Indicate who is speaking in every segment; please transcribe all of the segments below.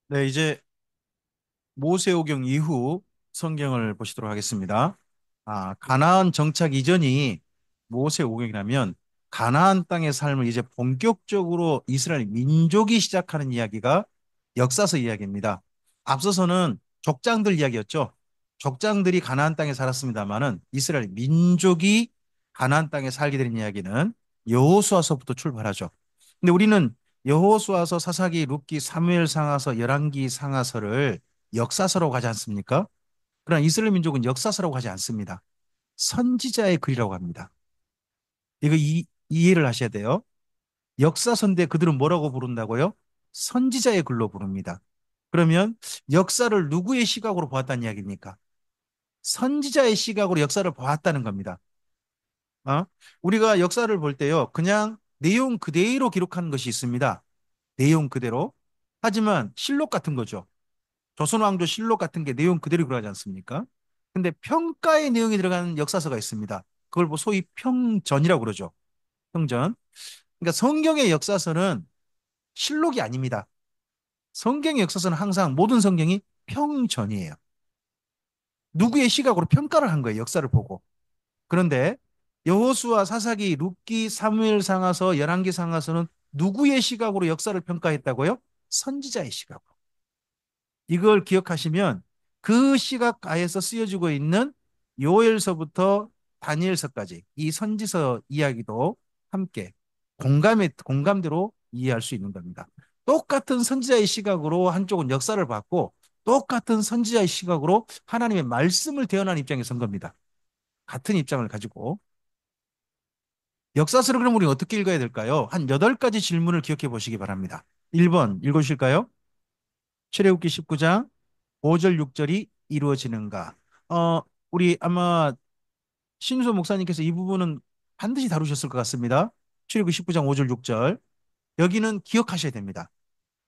Speaker 1: 네, 이제 모세오경 이후 성경을 보시도록 하겠습니다. 가나안 정착 이전이 모세오경이라면 가나안 땅의 삶을 이제 본격적으로 이스라엘 민족이 시작하는 이야기가 역사서 이야기입니다. 앞서서는 족장들 이야기였죠. 족장들이 가나안 땅에 살았습니다만은 이스라엘 민족이 가나안 땅에 살게 된 이야기는 여호수아서부터 출발하죠. 근데 우리는 여호수아서, 사사기, 룻기, 사무엘 상하서, 열왕기 상하서를 역사서라고 하지 않습니까? 그러나 이스라엘 민족은 역사서라고 하지 않습니다. 선지자의 글이라고 합니다. 이거 이해를 하셔야 돼요. 역사서인데 그들은 뭐라고 부른다고요? 선지자의 글로 부릅니다. 그러면 역사를 누구의 시각으로 보았다는 이야기입니까? 선지자의 시각으로 역사를 보았다는 겁니다. 어? 우리가 역사를 볼 때요, 그냥 내용 그대로 기록하는 것이 있습니다. 내용 그대로. 하지만 실록 같은 거죠. 조선왕조 실록 같은 게 내용 그대로 들어가지 않습니까? 근데 평가의 내용이 들어가는 역사서가 있습니다. 그걸 뭐 소위 평전이라고 그러죠. 평전. 그러니까 성경의 역사서는 실록이 아닙니다. 성경의 역사서는 항상 모든 성경이 평전이에요. 누구의 시각으로 평가를 한 거예요. 역사를 보고. 그런데 여호수아, 사사기, 룻기, 사무엘 상하서, 열왕기 상하서는 누구의 시각으로 역사를 평가했다고요? 선지자의 시각으로. 이걸 기억하시면 그 시각하에서 쓰여지고 있는 요엘서부터 다니엘서까지 이 선지서 이야기도 함께 공감대로 이해할 수 있는 겁니다. 똑같은 선지자의 시각으로 한쪽은 역사를 봤고 똑같은 선지자의 시각으로 하나님의 말씀을 대언하는 입장에 선 겁니다. 같은 입장을 가지고 역사서를 그럼 우리 어떻게 읽어야 될까요? 한 8가지 질문을 기억해 보시기 바랍니다. 1번 읽으실까요? 출애굽기 19장 5절 6절이 이루어지는가? 어, 우리 아마 신수 목사님께서 이 부분은 반드시 다루셨을 것 같습니다. 출애굽기 19장 5절 6절. 여기는 기억하셔야 됩니다.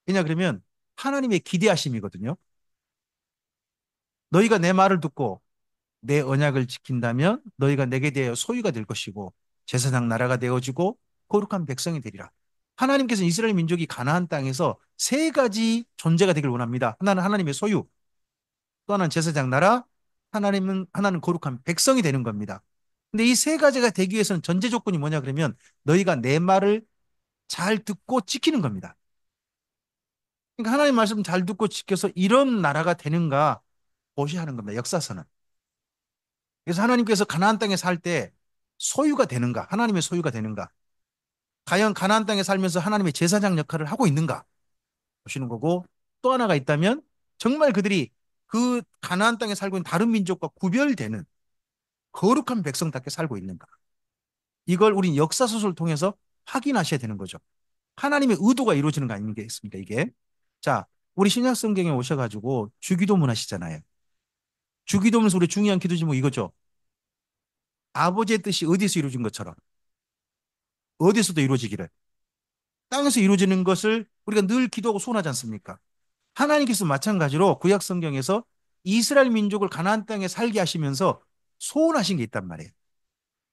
Speaker 1: 왜냐 그러면 하나님의 기대하심이거든요. 너희가 내 말을 듣고 내 언약을 지킨다면 너희가 내게 대하여 소유가 될 것이고 제사장 나라가 되어지고 거룩한 백성이 되리라. 하나님께서 이스라엘 민족이 가나안 땅에서 세 가지 존재가 되길 원합니다. 하나는 하나님의 소유, 또 하나는 제사장 나라, 하나는 거룩한 백성이 되는 겁니다. 근데 이 세 가지가 되기 위해서는 전제 조건이 뭐냐 그러면 너희가 내 말을 잘 듣고 지키는 겁니다. 그러니까 하나님 말씀 잘 듣고 지켜서 이런 나라가 되는가 보시하는 겁니다. 역사서는. 그래서 하나님께서 가나안 땅에 살 때 소유가 되는가? 하나님의 소유가 되는가? 과연 가나안 땅에 살면서 하나님의 제사장 역할을 하고 있는가? 보시는 거고 또 하나가 있다면 정말 그들이 그 가나안 땅에 살고 있는 다른 민족과 구별되는 거룩한 백성답게 살고 있는가? 이걸 우린 역사서술을 통해서 확인하셔야 되는 거죠. 하나님의 의도가 이루어지는 거 아니겠습니까, 이게? 자, 우리 신약 성경에 오셔가지고 주기도문 하시잖아요. 주기도문에서 우리 중요한 기도 제목 이거죠. 아버지의 뜻이 어디서 이루어진 것처럼 어디서도 이루어지기를. 땅에서 이루어지는 것을 우리가 늘 기도하고 소원하지 않습니까? 하나님께서 마찬가지로 구약 성경에서 이스라엘 민족을 가나안 땅에 살게 하시면서 소원하신 게 있단 말이에요.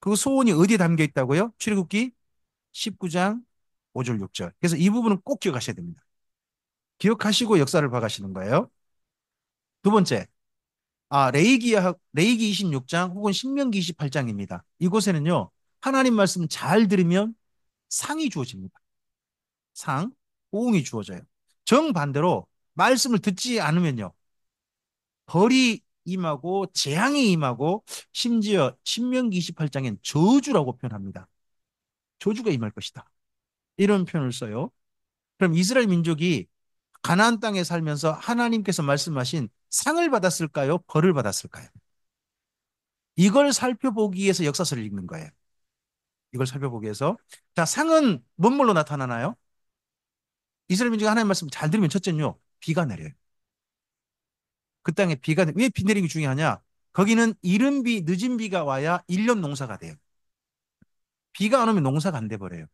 Speaker 1: 그 소원이 어디에 담겨 있다고요? 출애굽기 19장 5절 6절. 그래서 이 부분은 꼭 기억하셔야 됩니다. 기억하시고 역사를 봐가시는 거예요. 두 번째, 레이기 26장 혹은 신명기 28장입니다. 이곳에는요, 하나님 말씀 잘 들으면 상이 주어집니다. 상, 호응이 주어져요. 정반대로 말씀을 듣지 않으면요, 벌이 임하고 재앙이 임하고 심지어 신명기 28장엔 저주라고 표현합니다. 저주가 임할 것이다. 이런 표현을 써요. 그럼 이스라엘 민족이 가나안 땅에 살면서 하나님께서 말씀하신 상을 받았을까요? 벌을 받았을까요? 이걸 살펴보기 위해서 역사서를 읽는 거예요. 이걸 살펴보기 위해서. 자, 상은 뭔 뭘로 나타나나요? 이스라엘 민족이 하나님 말씀 잘 들으면 첫째는요, 비가 내려요. 그 땅에 왜 비 내리는 게 중요하냐? 거기는 이른 비, 늦은 비가 와야 1년 농사가 돼요. 비가 안 오면 농사가 안 돼 버려요.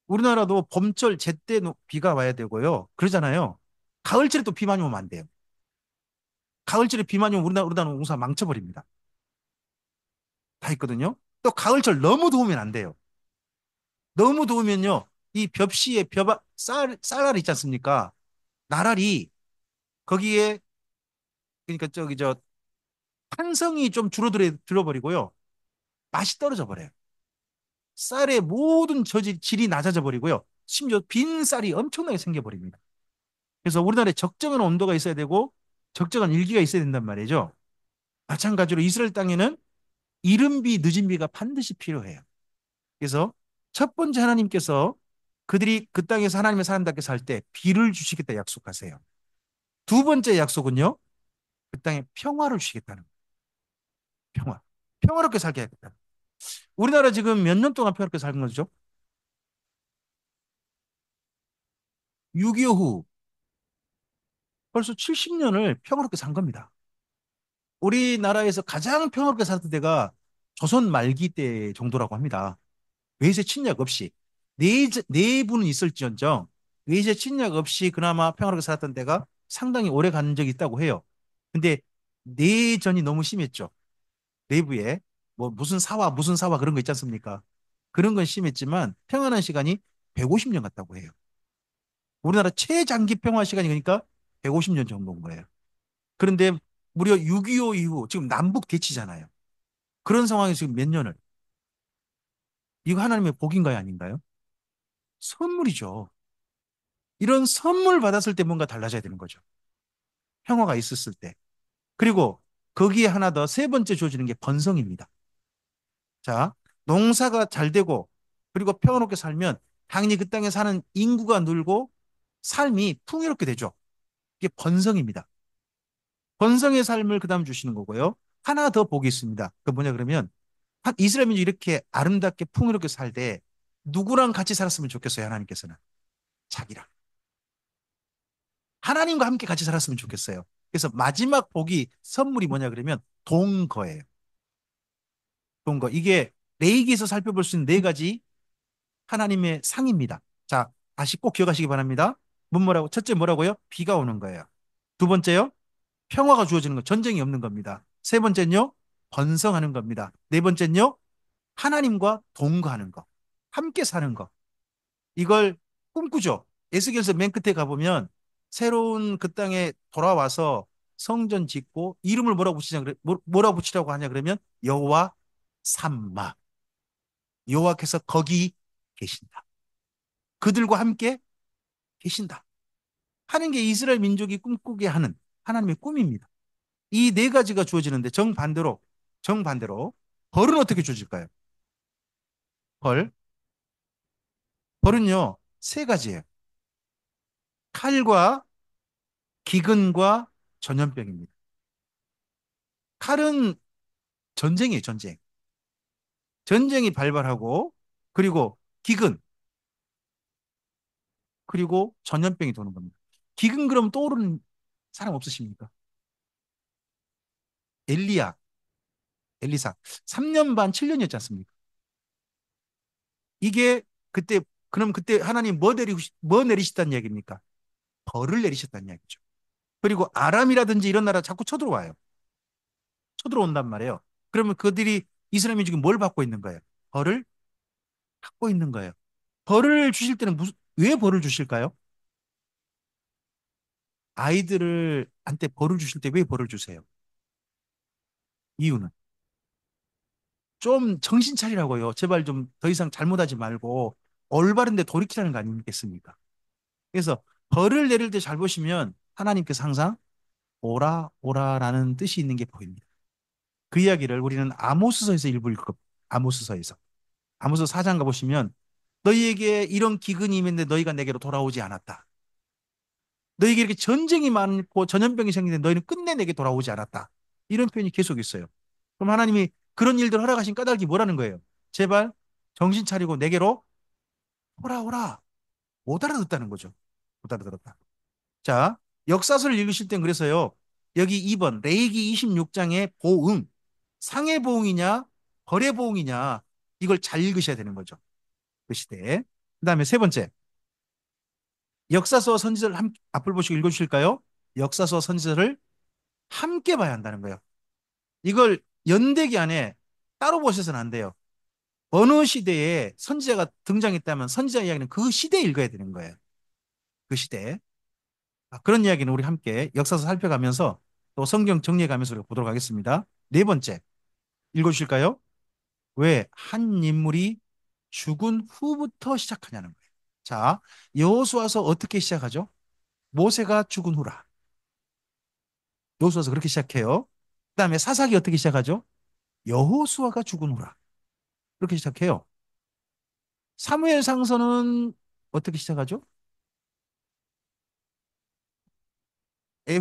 Speaker 1: 우리나라도 봄철 제때 비가 와야 되고요. 그러잖아요. 가을철에 또 비 많이 오면 안 돼요. 가을철에 비 많이 오면 우리나라 농사 망쳐버립니다. 다 있거든요. 또 가을철 너무 더우면 안 돼요. 너무 더우면요. 이 쌀알 있지 않습니까? 나랄이 거기에 그러니까 저기 저 탄성이 좀 줄어들어버리고요. 맛이 떨어져 버려요. 쌀의 모든 질이 낮아져 버리고요. 심지어 빈 쌀이 엄청나게 생겨버립니다. 그래서 우리나라에 적정한 온도가 있어야 되고 적정한 일기가 있어야 된단 말이죠. 마찬가지로 이스라엘 땅에는 이른 비, 늦은 비가 반드시 필요해요. 그래서 첫 번째 하나님께서 그들이 그 땅에서 하나님의 사람답게 살 때 비를 주시겠다 약속하세요. 두 번째 약속은요. 그 땅에 평화를 주시겠다는 거예요. 평화. 평화롭게 살게 하겠다. 우리나라 지금 몇 년 동안 평화롭게 살는 거죠? 6.25 후 벌써 70년을 평화롭게 산 겁니다. 우리나라에서 가장 평화롭게 살았던 때가 조선 말기 때 정도라고 합니다. 외세 침략 없이 내분은 있을지언정 외세 침략 없이 그나마 평화롭게 살았던 때가 상당히 오래 간 적이 있다고 해요. 근데 내전이 너무 심했죠. 내부에 뭐 무슨 사화 그런 거 있지 않습니까? 그런 건 심했지만 평안한 시간이 150년 같다고 해요. 우리나라 최장기 평화 시간이 그러니까 150년 정도인 거예요. 그런데 무려 6.25 이후 지금 남북 대치잖아요. 그런 상황에서 지금 몇 년을 이거 하나님의 복인가요, 아닌가요? 선물이죠. 이런 선물 받았을 때 뭔가 달라져야 되는 거죠. 평화가 있었을 때. 그리고 거기에 하나 더 세 번째 주어지는 게 번성입니다. 자, 농사가 잘 되고 그리고 평화롭게 살면 당연히 그 땅에 사는 인구가 늘고 삶이 풍요롭게 되죠. 이게 번성입니다. 번성의 삶을 그 다음 주시는 거고요. 하나 더 복이 있습니다. 그 뭐냐 그러면 이스라엘 민족이 이렇게 아름답게 풍요롭게 살 때 누구랑 같이 살았으면 좋겠어요, 하나님께서는. 자기랑. 하나님과 함께 같이 살았으면 좋겠어요. 그래서 마지막 복이 선물이 뭐냐 그러면 동거예요. 동거. 이게 레이기에서 살펴볼 수 있는 네 가지 하나님의 상입니다. 자, 다시 꼭 기억하시기 바랍니다. 뭐라고? 첫째 뭐라고요? 비가 오는 거예요. 두 번째요? 평화가 주어지는 거, 전쟁이 없는 겁니다. 세 번째는요? 번성하는 겁니다. 네 번째는요? 하나님과 동거하는 거, 함께 사는 거. 이걸 꿈꾸죠. 에스겔서 맨 끝에 가보면 새로운 그 땅에 돌아와서 성전 짓고 이름을 뭐라고 붙이라고 하냐 그러면 여호와 삼마. 여호와께서 거기 계신다. 그들과 함께 계신다. 하는 게 이스라엘 민족이 꿈꾸게 하는 하나님의 꿈입니다. 이 네 가지가 주어지는데 정반대로 벌은 어떻게 주어질까요? 벌. 벌은요, 세 가지예요. 칼과 기근과 전염병입니다. 칼은 전쟁이에요, 전쟁. 전쟁이 발발하고, 그리고 기근, 그리고 전염병이 도는 겁니다. 기근 그럼 떠오르는 사람 없으십니까? 엘리야, 엘리사. 3년 반, 7년이었지 않습니까? 이게 그때, 그럼 그때 하나님 뭐 내리셨다는 얘기입니까? 벌을 내리셨다는 이야기죠. 그리고 아람이라든지 이런 나라 자꾸 쳐들어와요. 쳐들어온단 말이에요. 그러면 그들이 이스라엘 민족이 뭘 받고 있는 거예요? 벌을 받고 있는 거예요. 벌을 주실 때는 왜 벌을 주실까요? 아이들을 한테 벌을 주실 때 왜 벌을 주세요? 이유는 좀 정신 차리라고요. 제발 좀 더 이상 잘못하지 말고 올바른 데 돌이키라는 거 아니겠습니까? 그래서 벌을 내릴 때 잘 보시면 하나님께서 항상 오라 오라라는 뜻이 있는 게 보입니다. 그 이야기를 우리는 아모스서에서 일부 읽고 아모스서에서 아모스 4장 가보시면 너희에게 이런 기근이 있는데 너희가 내게로 돌아오지 않았다. 너희에게 이렇게 전쟁이 많고 전염병이 생기는데 너희는 끝내 내게 돌아오지 않았다. 이런 표현이 계속 있어요. 그럼 하나님이 그런 일들 허락하신 까닭이 뭐라는 거예요? 제발 정신 차리고 내게로 오라 오라. 못 알아듣다는 거죠. 못 알아들었다. 자, 역사서를 읽으실 땐 그래서요. 여기 2번 레이기 26장의 보응, 상해 보응이냐 거래 보응이냐 이걸 잘 읽으셔야 되는 거죠. 그 시대에. 그다음에 세 번째 역사서 선지서를 앞을 보시고 읽어주실까요? 역사서 선지서를 함께 봐야 한다는 거예요. 이걸 연대기 안에 따로 보셔서는 안 돼요. 어느 시대에 선지자가 등장했다면 선지자 이야기는 그 시대에 읽어야 되는 거예요. 그 시대에. 그런 이야기는 우리 함께 역사서 살펴가면서 또 성경 정리해가면서 우리가 보도록 하겠습니다. 네 번째, 읽어주실까요? 왜 한 인물이 죽은 후부터 시작하냐는 거예요. 자, 여호수아서 어떻게 시작하죠? 모세가 죽은 후라. 여호수아서 그렇게 시작해요. 그다음에 사사기 어떻게 시작하죠? 여호수아가 죽은 후라. 그렇게 시작해요. 사무엘 상서는 어떻게 시작하죠? 에,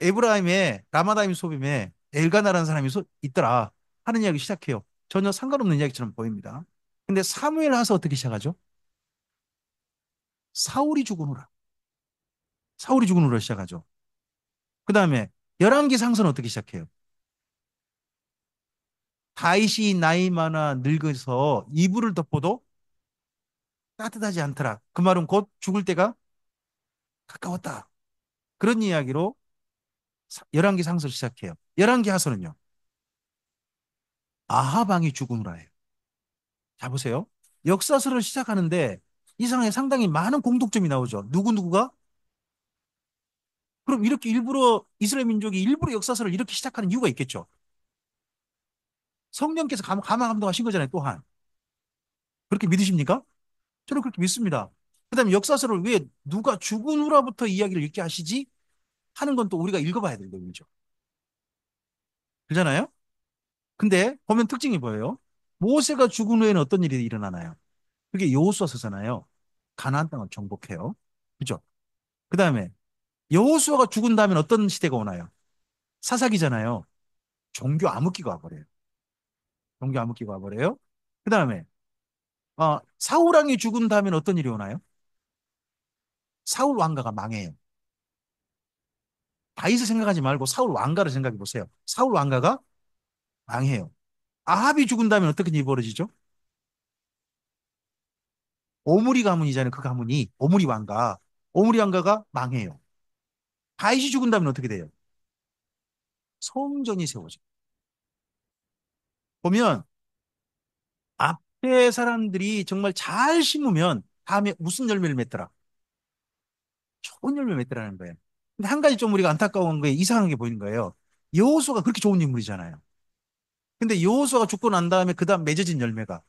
Speaker 1: 에브라임의 라마다임 소빔에 엘가나라는 사람이 있더라 하는 이야기 시작해요. 전혀 상관없는 이야기처럼 보입니다. 근데 사무엘 하서 어떻게 시작하죠? 사울이 죽은 후라. 사울이 죽은 후로 시작하죠. 그 다음에 열왕기 상서는 어떻게 시작해요? 다윗이 나이 많아 늙어서 이불을 덮어도 따뜻하지 않더라. 그 말은 곧 죽을 때가 가까웠다. 그런 이야기로 열왕기 상서를 시작해요. 열왕기 하서는요. 아하방이 죽은 후라예요. 자 보세요. 역사서를 시작하는데 이상하게 상당히 많은 공통점이 나오죠. 누구누구가? 그럼 이렇게 일부러 이스라엘 민족이 일부러 역사서를 이렇게 시작하는 이유가 있겠죠. 성령께서 가만 감동하신 거잖아요. 또한 그렇게 믿으십니까? 저는 그렇게 믿습니다. 그다음에 역사서를 왜 누가 죽은 후라부터 이야기를 읽게 하시지? 하는 건 또 우리가 읽어봐야 될 내용이죠. 그렇잖아요? 근데 보면 특징이 뭐예요? 모세가 죽은 후에는 어떤 일이 일어나나요? 그게 여호수아서잖아요. 가나안 땅을 정복해요. 그죠? 그다음에 여호수아가 죽은 다음에 어떤 시대가 오나요? 사사기잖아요. 종교 암흑기가 와버려요. 종교 암흑기가 와버려요. 그다음에 사울 왕이 죽은 다음에 어떤 일이 오나요? 사울 왕가가 망해요. 다윗을 생각하지 말고 사울 왕가를 생각해 보세요. 사울 왕가가 망해요. 아합이 죽은 다음에 어떻게 일이 벌어지죠? 오므리 가문이잖아요. 그 가문이 오므리 왕가. 오므리 왕가가 망해요. 다윗이 죽은 다음에 어떻게 돼요? 성전이 세워져. 보면 앞에 사람들이 정말 잘 심으면 다음에 무슨 열매를 맺더라? 좋은 열매를 맺더라는 거예요. 근데 한 가지 좀 우리가 안타까운 게 이상한 게 보이는 거예요. 여호수아가 그렇게 좋은 인물이잖아요. 근데 여호수아가 죽고 난 다음에 그 다음 맺어진 열매가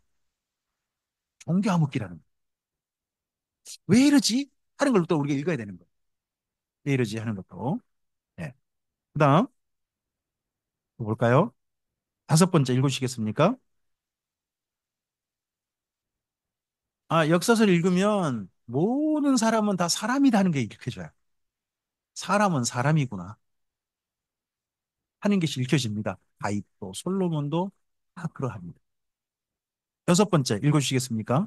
Speaker 1: 종교 암흑기라는 거예요. 왜 이러지? 하는 걸 또 우리가 읽어야 되는 거예요. 왜 이러지? 하는 것도. 네. 그 다음 볼까요? 다섯 번째 읽으시겠습니까? 역사서를 읽으면 모든 사람은 다 사람이라는 게 읽혀져요. 사람은 사람이구나 하는 것이 읽혀집니다. 다윗도 솔로몬도 다 그러합니다. 여섯 번째 읽어주시겠습니까?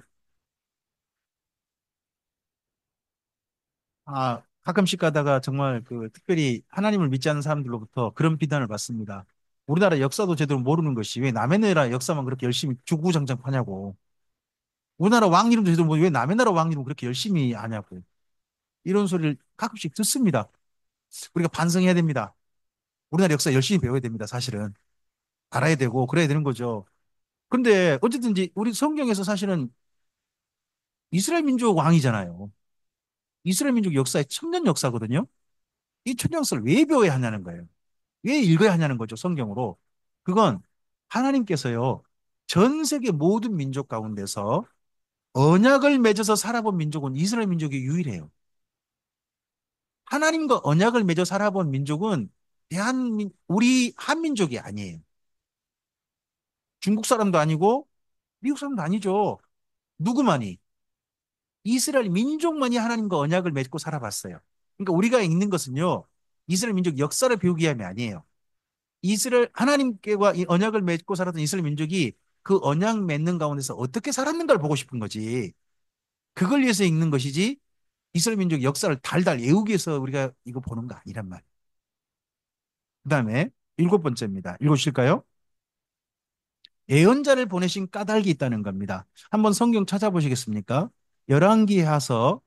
Speaker 1: 가끔씩 가다가 정말 그 특별히 하나님을 믿지 않는 사람들로부터 그런 비난을 받습니다. 우리나라 역사도 제대로 모르는 것이 왜 남의 나라 역사만 그렇게 열심히 주구장창 파냐고. 우리나라 왕 이름도 제대로 모르고 왜 남의 나라 왕 이름 그렇게 열심히 하냐고. 이런 소리를 가끔씩 듣습니다. 우리가 반성해야 됩니다. 우리나라 역사 열심히 배워야 됩니다. 사실은. 알아야 되고 그래야 되는 거죠. 근데 어쨌든지 우리 성경에서 사실은 이스라엘 민족 왕이잖아요. 이스라엘 민족 역사의 천년 역사거든요. 이 천년 역사를 왜 배워야 하냐는 거예요. 왜 읽어야 하냐는 거죠. 성경으로. 그건 하나님께서요. 전 세계 모든 민족 가운데서 언약을 맺어서 살아본 민족은 이스라엘 민족이 유일해요. 하나님과 언약을 맺어 살아본 민족은 우리 한민족이 아니에요. 중국 사람도 아니고 미국 사람도 아니죠. 누구만이? 이스라엘 민족만이 하나님과 언약을 맺고 살아봤어요. 그러니까 우리가 읽는 것은요. 이스라엘 민족 역사를 배우기 위함이 아니에요. 이스라엘 하나님께와 이 언약을 맺고 살았던 이스라엘 민족이 그 언약 맺는 가운데서 어떻게 살았는가를 보고 싶은 거지. 그걸 위해서 읽는 것이지 이스라엘 민족 역사를 달달 외우기 위해서 우리가 이거 보는 거 아니란 말이에요. 그다음에 일곱 번째입니다. 읽으실까요? 예언자를 보내신 까닭이 있다는 겁니다. 한번 성경 찾아보시겠습니까? 열왕기하서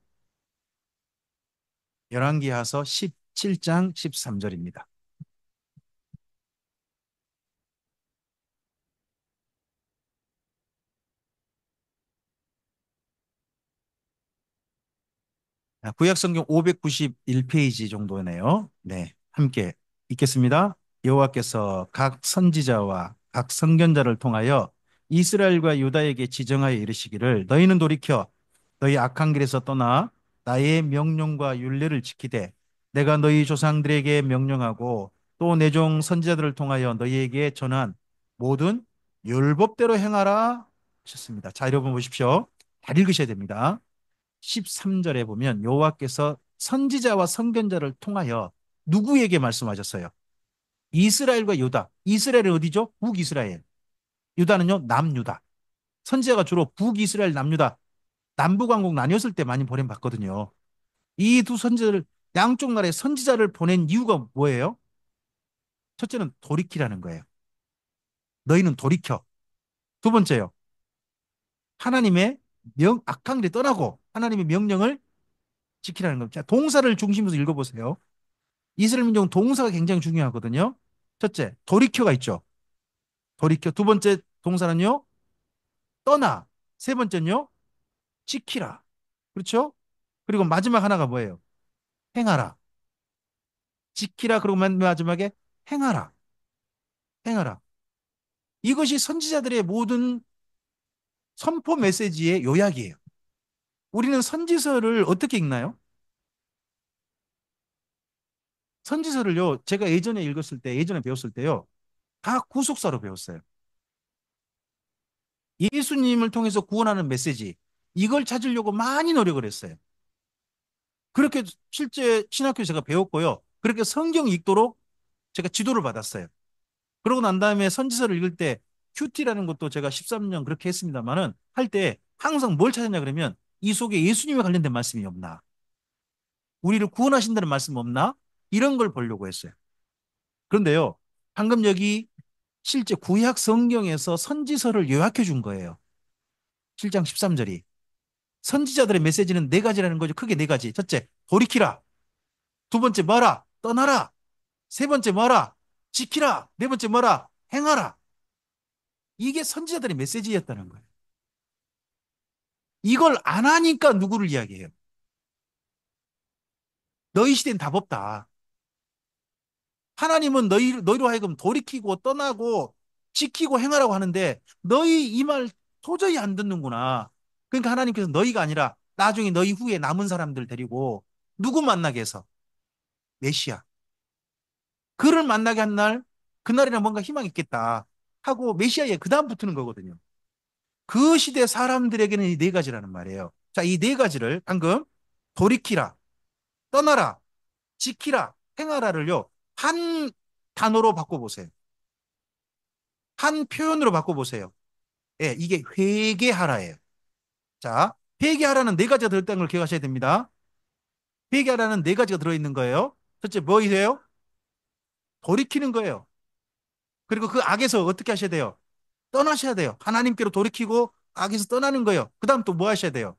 Speaker 1: 17장 13절입니다. 구약 성경 591페이지 정도네요. 네, 함께 읽겠습니다. 여호와께서 각 선지자와 각 선견자를 통하여 이스라엘과 유다에게 지정하여 이르시기를 너희는 돌이켜 너희 악한 길에서 떠나 나의 명령과 율례를 지키되 내가 너희 조상들에게 명령하고 또 내 종 선지자들을 통하여 너희에게 전한 모든 율법대로 행하라 하셨습니다. 자, 여러분 보십시오. 잘 읽으셔야 됩니다. 13절에 보면 여호와께서 선지자와 선견자를 통하여 누구에게 말씀하셨어요? 이스라엘과 유다. 이스라엘은 어디죠? 북이스라엘. 유다는요, 남유다. 선지자가 주로 북이스라엘, 남유다, 남북왕국 나뉘었을 때 많이 보낸받거든요. 이 두 선지자를, 양쪽 나라에 선지자를 보낸 이유가 뭐예요? 첫째는 돌이키라는 거예요. 너희는 돌이켜. 두 번째요, 하나님의 악한 길에 떠나고 하나님의 명령을 지키라는 겁니다. 동사를 중심으로 읽어보세요. 이스라엘 민족은 동사가 굉장히 중요하거든요. 첫째, 돌이켜가 있죠. 돌이켜. 두 번째 동사는요, 떠나. 세 번째는요, 지키라. 그렇죠? 그리고 마지막 하나가 뭐예요? 행하라. 지키라. 그리고 맨 마지막에 행하라. 행하라. 이것이 선지자들의 모든 선포 메시지의 요약이에요. 우리는 선지서를 어떻게 읽나요? 선지서를요, 제가 예전에 읽었을 때, 예전에 배웠을 때요, 다 구속사로 배웠어요. 예수님을 통해서 구원하는 메시지, 이걸 찾으려고 많이 노력을 했어요. 그렇게 실제 신학교 제가 배웠고요. 그렇게 성경 읽도록 제가 지도를 받았어요. 그러고 난 다음에 선지서를 읽을 때 큐티라는 것도 제가 13년 그렇게 했습니다만은 할 때 항상 뭘 찾았냐 그러면 이 속에 예수님과 관련된 말씀이 없나? 우리를 구원하신다는 말씀 없나? 이런 걸 보려고 했어요. 그런데요. 방금 여기 실제 구약 성경에서 선지서를 요약해 준 거예요. 7장 13절이. 선지자들의 메시지는 네 가지라는 거죠. 크게 네 가지. 첫째, 돌이키라. 두 번째, 뭐라? 떠나라. 세 번째, 뭐라? 지키라. 네 번째, 뭐라? 행하라. 이게 선지자들의 메시지였다는 거예요. 이걸 안 하니까 누구를 이야기해요? 너희 시대는 답 없다. 하나님은 너희로 하여금 돌이키고 떠나고 지키고 행하라고 하는데 너희 이 말 도저히 안 듣는구나. 그러니까 하나님께서 너희가 아니라 나중에 너희 후에 남은 사람들 데리고 누구 만나게 해서 메시아. 그를 만나게 한 날, 그날이나 뭔가 희망이 있겠다 하고 메시아에 그 다음 붙는 거거든요. 그 시대 사람들에게는 이 네 가지라는 말이에요. 자, 이 네 가지를 방금 돌이키라, 떠나라, 지키라, 행하라를요, 한 단어로 바꿔보세요. 한 표현으로 바꿔보세요. 예, 이게 회개하라예요. 자, 회개하라는 네 가지가 들어있다는 걸 기억하셔야 됩니다. 회개하라는 네 가지가 들어있는 거예요. 첫째, 뭐이세요? 돌이키는 거예요. 그리고 그 악에서 어떻게 하셔야 돼요? 떠나셔야 돼요. 하나님께로 돌이키고 악에서 떠나는 거예요. 그 다음 또 뭐 하셔야 돼요?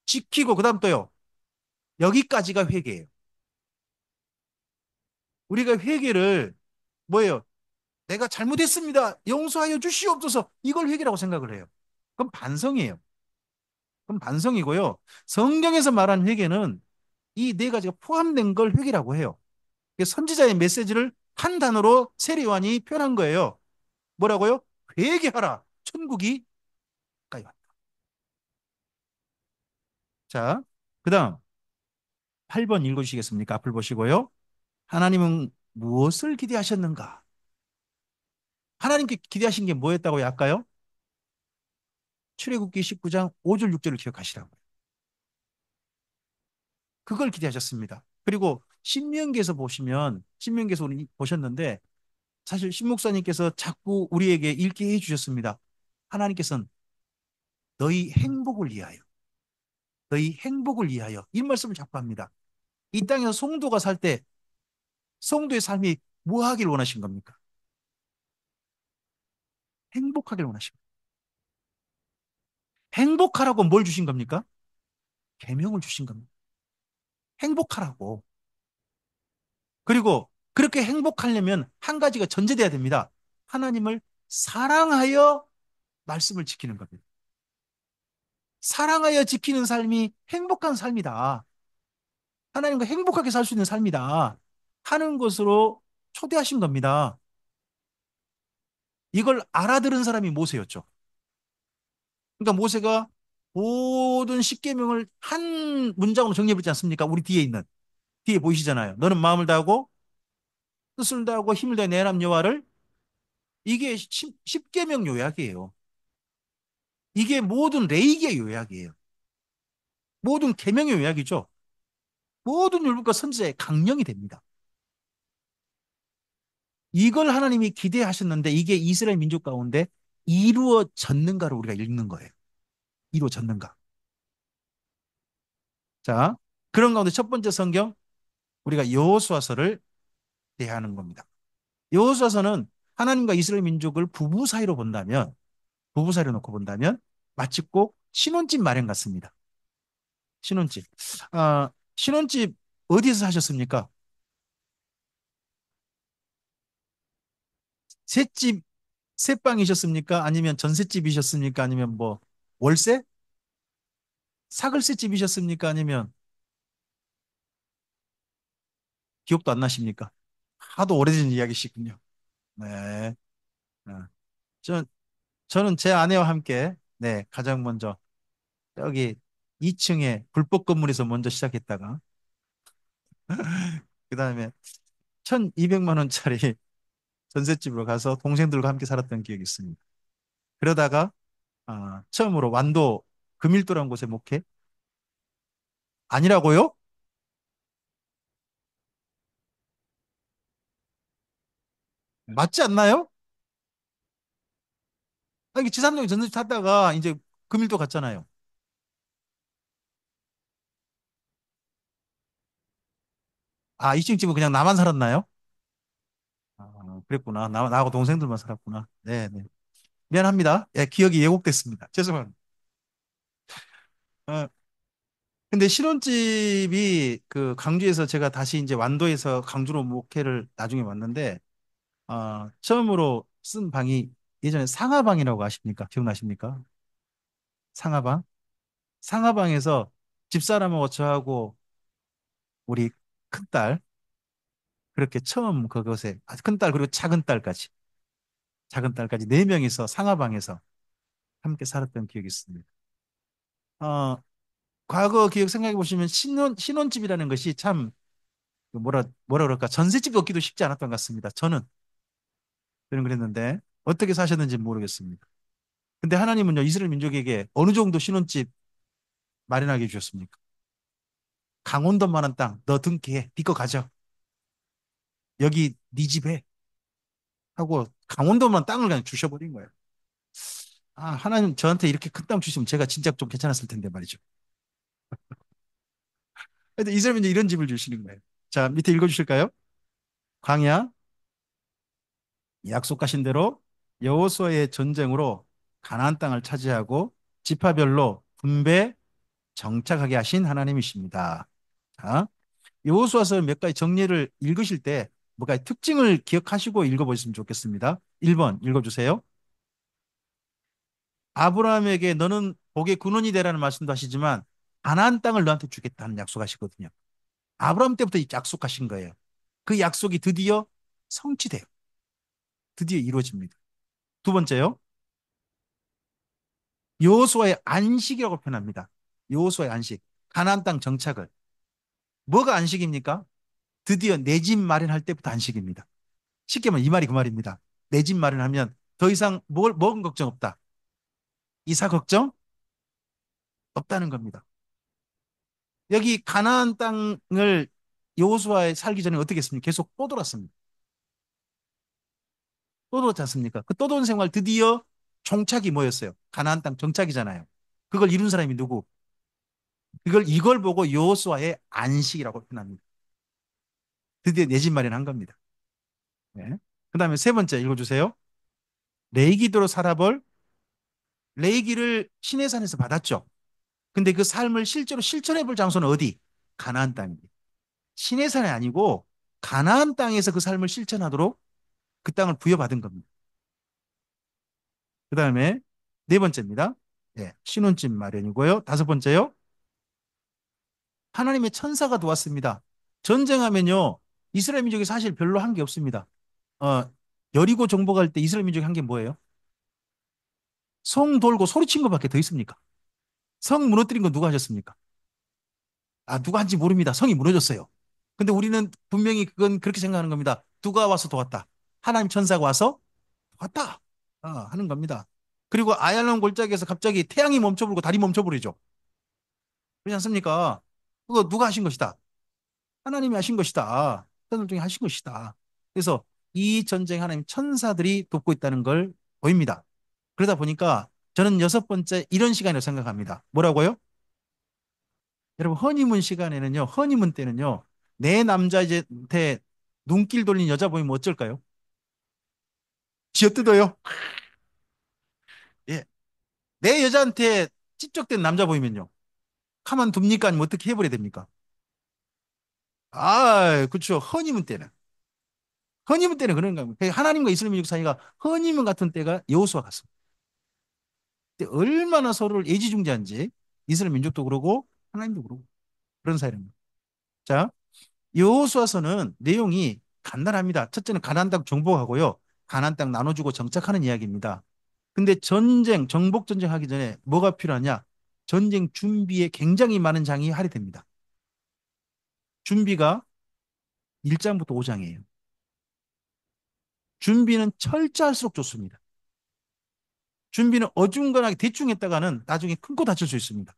Speaker 1: 지키고 그 다음 또요. 여기까지가 회개예요. 우리가 회개를 뭐예요? 내가 잘못했습니다. 용서하여 주시옵소서. 이걸 회개라고 생각을 해요. 그럼 반성이에요. 그럼 반성이고요. 성경에서 말한 회개는 이 네 가지가 포함된 걸 회개라고 해요. 선지자의 메시지를 한 단어로 세례 요한이 표현한 거예요. 뭐라고요? 회개하라. 천국이 가까이 왔다. 자, 그다음 8번 읽어주시겠습니까? 앞을 보시고요. 하나님은 무엇을 기대하셨는가? 하나님께 기대하신 게 뭐였다고 할까요? 출애굽기 19장 5절 6절을 기억하시라고요. 그걸 기대하셨습니다. 그리고 신명기에서 보시면 신명기에서 우리 보셨는데 사실 신목사님께서 자꾸 우리에게 읽게 해주셨습니다. 하나님께서는 너희 행복을 위하여 너희 행복을 위하여 이 말씀을 자꾸 합니다. 이 땅에서 성도가 살 때 성도의 삶이 뭐 하길 원하신 겁니까? 행복하길 원하신 겁니다. 행복하라고 뭘 주신 겁니까? 계명을 주신 겁니다. 행복하라고. 그리고 그렇게 행복하려면 한 가지가 전제돼야 됩니다. 하나님을 사랑하여 말씀을 지키는 겁니다. 사랑하여 지키는 삶이 행복한 삶이다. 하나님과 행복하게 살 수 있는 삶이다 하는 것으로 초대하신 겁니다. 이걸 알아들은 사람이 모세였죠. 그러니까 모세가 모든 십계명을 한 문장으로 정리해버리지 않습니까? 우리 뒤에 있는 뒤에 보이시잖아요. 너는 마음을 다하고 뜻을 다하고 힘을 다해 내 하나님 여호와를 이게 십계명 요약이에요. 이게 모든 레이기의 요약이에요. 모든 계명의 요약이죠. 모든 율법과 선지자의 강령이 됩니다. 이걸 하나님이 기대하셨는데 이게 이스라엘 민족 가운데 이루어졌는가를 우리가 읽는 거예요. 이루어졌는가. 자, 그런 가운데 첫 번째 성경 우리가 여호수아서를 대하는 겁니다. 여호수아서는 하나님과 이스라엘 민족을 부부 사이로 본다면 부부 사이로 놓고 본다면 마치 꼭 신혼집 마련 같습니다. 신혼집. 신혼집 어디서 사셨습니까? 셋집 셋방이셨습니까? 아니면 전셋집이셨습니까? 아니면 뭐 월세? 사글세 집이셨습니까? 아니면 기억도 안 나십니까? 하도 오래전 이야기시군요. 네. 어. 저, 저는 제 아내와 함께 네, 가장 먼저 여기 2층에 불법 건물에서 먼저 시작했다가 그다음에 1,200만 원짜리 전셋집으로 가서 동생들과 함께 살았던 기억이 있습니다. 그러다가 처음으로 완도 금일도라는 곳에 목회 아니라고요? 맞지 않나요? 아니, 지산동에 전셋집 탔다가 이제 금일도 갔잖아요. 2층 집은 그냥 나만 살았나요? 그랬구나. 나하고 동생들만 살았구나. 네, 네. 미안합니다. 예, 기억이 왜곡됐습니다. 죄송합니다. 어, 근데 신혼집이 그 강주에서 제가 다시 이제 완도에서 강주로 목회를 나중에 왔는데, 처음으로 쓴 방이 예전에 상하방이라고 아십니까? 기억나십니까? 상하방? 상하방에서 집사람하고 저하고 우리 큰딸, 그렇게 처음 그것에, 큰딸 그리고 작은 딸까지 네 명이서 상하방에서 함께 살았던 기억이 있습니다. 어, 과거 기억 생각해 보시면 신혼집이라는 것이 참 뭐라 그럴까 전셋집 얻기도 쉽지 않았던 것 같습니다. 저는 저는 그랬는데 어떻게 사셨는지 모르겠습니다. 근데 하나님은요 이스라엘 민족에게 어느 정도 신혼집 마련하게 해주셨습니까? 강원도만한 땅 너 등기해 네 거 가져 여기 네 집에 하고 강원도만 땅을 그냥 주셔버린 거예요. 하나님 저한테 이렇게 큰 땅 주시면 제가 진짜 좀 괜찮았을 텐데 말이죠. 근데 이스라엘 민족 이런 집을 주시는 거예요. 자 밑에 읽어주실까요? 광야 약속하신 대로 여호수아의 전쟁으로 가나안 땅을 차지하고 지파별로 분배 정착하게 하신 하나님이십니다. 자, 여호수아서 몇 가지 정리를 읽으실 때 뭐가 특징을 기억하시고 읽어보셨으면 좋겠습니다. 1번 읽어주세요. 아브라함에게 너는 복의 근원이 되라는 말씀도 하시지만 가나안 땅을 너한테 주겠다는 약속하시거든요. 아브라함 때부터 약속하신 거예요. 그 약속이 드디어 성취돼요. 드디어 이루어집니다. 두 번째요. 여호수아의 안식이라고 표현합니다. 여호수아의 안식. 가나안 땅 정착을. 뭐가 안식입니까? 드디어 내 집 마련할 때부터 안식입니다. 쉽게 말하면 이 말이 그 말입니다. 내 집 마련하면 더 이상 먹은 걱정 없다. 이사 걱정 없다는 겁니다. 여기 가나안 땅을 여호수아에 살기 전에 어떻게 했습니까? 계속 떠돌았습니다. 떠돌았지 않습니까? 그 떠도는 생활 드디어 종착이 뭐였어요? 가나안 땅 정착이잖아요. 그걸 이룬 사람이 누구? 이걸 보고 여호수아의 안식이라고 표현합니다. 드디어 내 집 마련한 겁니다. 네. 그다음에 세 번째 읽어주세요. 레이기도로 살아볼 레이기를 시내산에서 받았죠. 근데 그 삶을 실제로 실천해 볼 장소는 어디? 가나안 땅입니다. 시내산이 아니고 가나안 땅에서 그 삶을 실천하도록 그 땅을 부여받은 겁니다. 그다음에 네 번째입니다. 예, 신혼집 마련이고요. 다섯 번째요. 하나님의 천사가 도왔습니다. 전쟁하면요, 이스라엘 민족이 사실 별로 한 게 없습니다. 어, 여리고 정복할 때 이스라엘 민족이 한 게 뭐예요? 성 돌고 소리친 것밖에 더 있습니까? 성 무너뜨린 건 누가 하셨습니까? 아, 누가 한지 모릅니다. 성이 무너졌어요. 근데 우리는 분명히 그건 그렇게 생각하는 겁니다. 누가 와서 도왔다. 하나님 천사가 와서 도왔다. 하는 겁니다. 그리고 아얄론 골짜기에서 갑자기 태양이 멈춰버리고 달이 멈춰버리죠. 그렇지 않습니까? 그거 누가 하신 것이다. 하나님이 하신 것이다. 하늘 중에 하신 것이다. 그래서 이 전쟁 하나님 천사들이 돕고 있다는 걸 보입니다. 그러다 보니까 저는 여섯 번째 이런 시간이라고 생각합니다. 뭐라고요? 여러분, 허니문 시간에는요, 허니문 때는요, 내 남자한테 눈길 돌린 여자 보이면 어쩔까요? 쥐어뜯어요. 예. 내 여자한테 찝적된 남자 보이면요. 가만 둡니까? 아니면 어떻게 해버려야 됩니까? 아, 그렇죠. 허니문 때는. 허니문 때는 그런 겁니다. 하나님과 이스라엘 민족 사이가 허니문 같은 때가 여호수아 같습니다. 얼마나 서로를 애지중지한지 이스라엘 민족도 그러고 하나님도 그러고 그런 사이입니다. 자, 여호수아서는 내용이 간단합니다. 첫째는 가나안 땅 정복하고요. 가나안 땅 나눠주고 정착하는 이야기입니다. 근데 전쟁, 정복 전쟁 하기 전에 뭐가 필요하냐? 전쟁 준비에 굉장히 많은 장이 할애됩니다. 준비가 1장부터 5장이에요. 준비는 철저할수록 좋습니다. 준비는 어중간하게 대충 했다가는 나중에 큰 거 다칠 수 있습니다.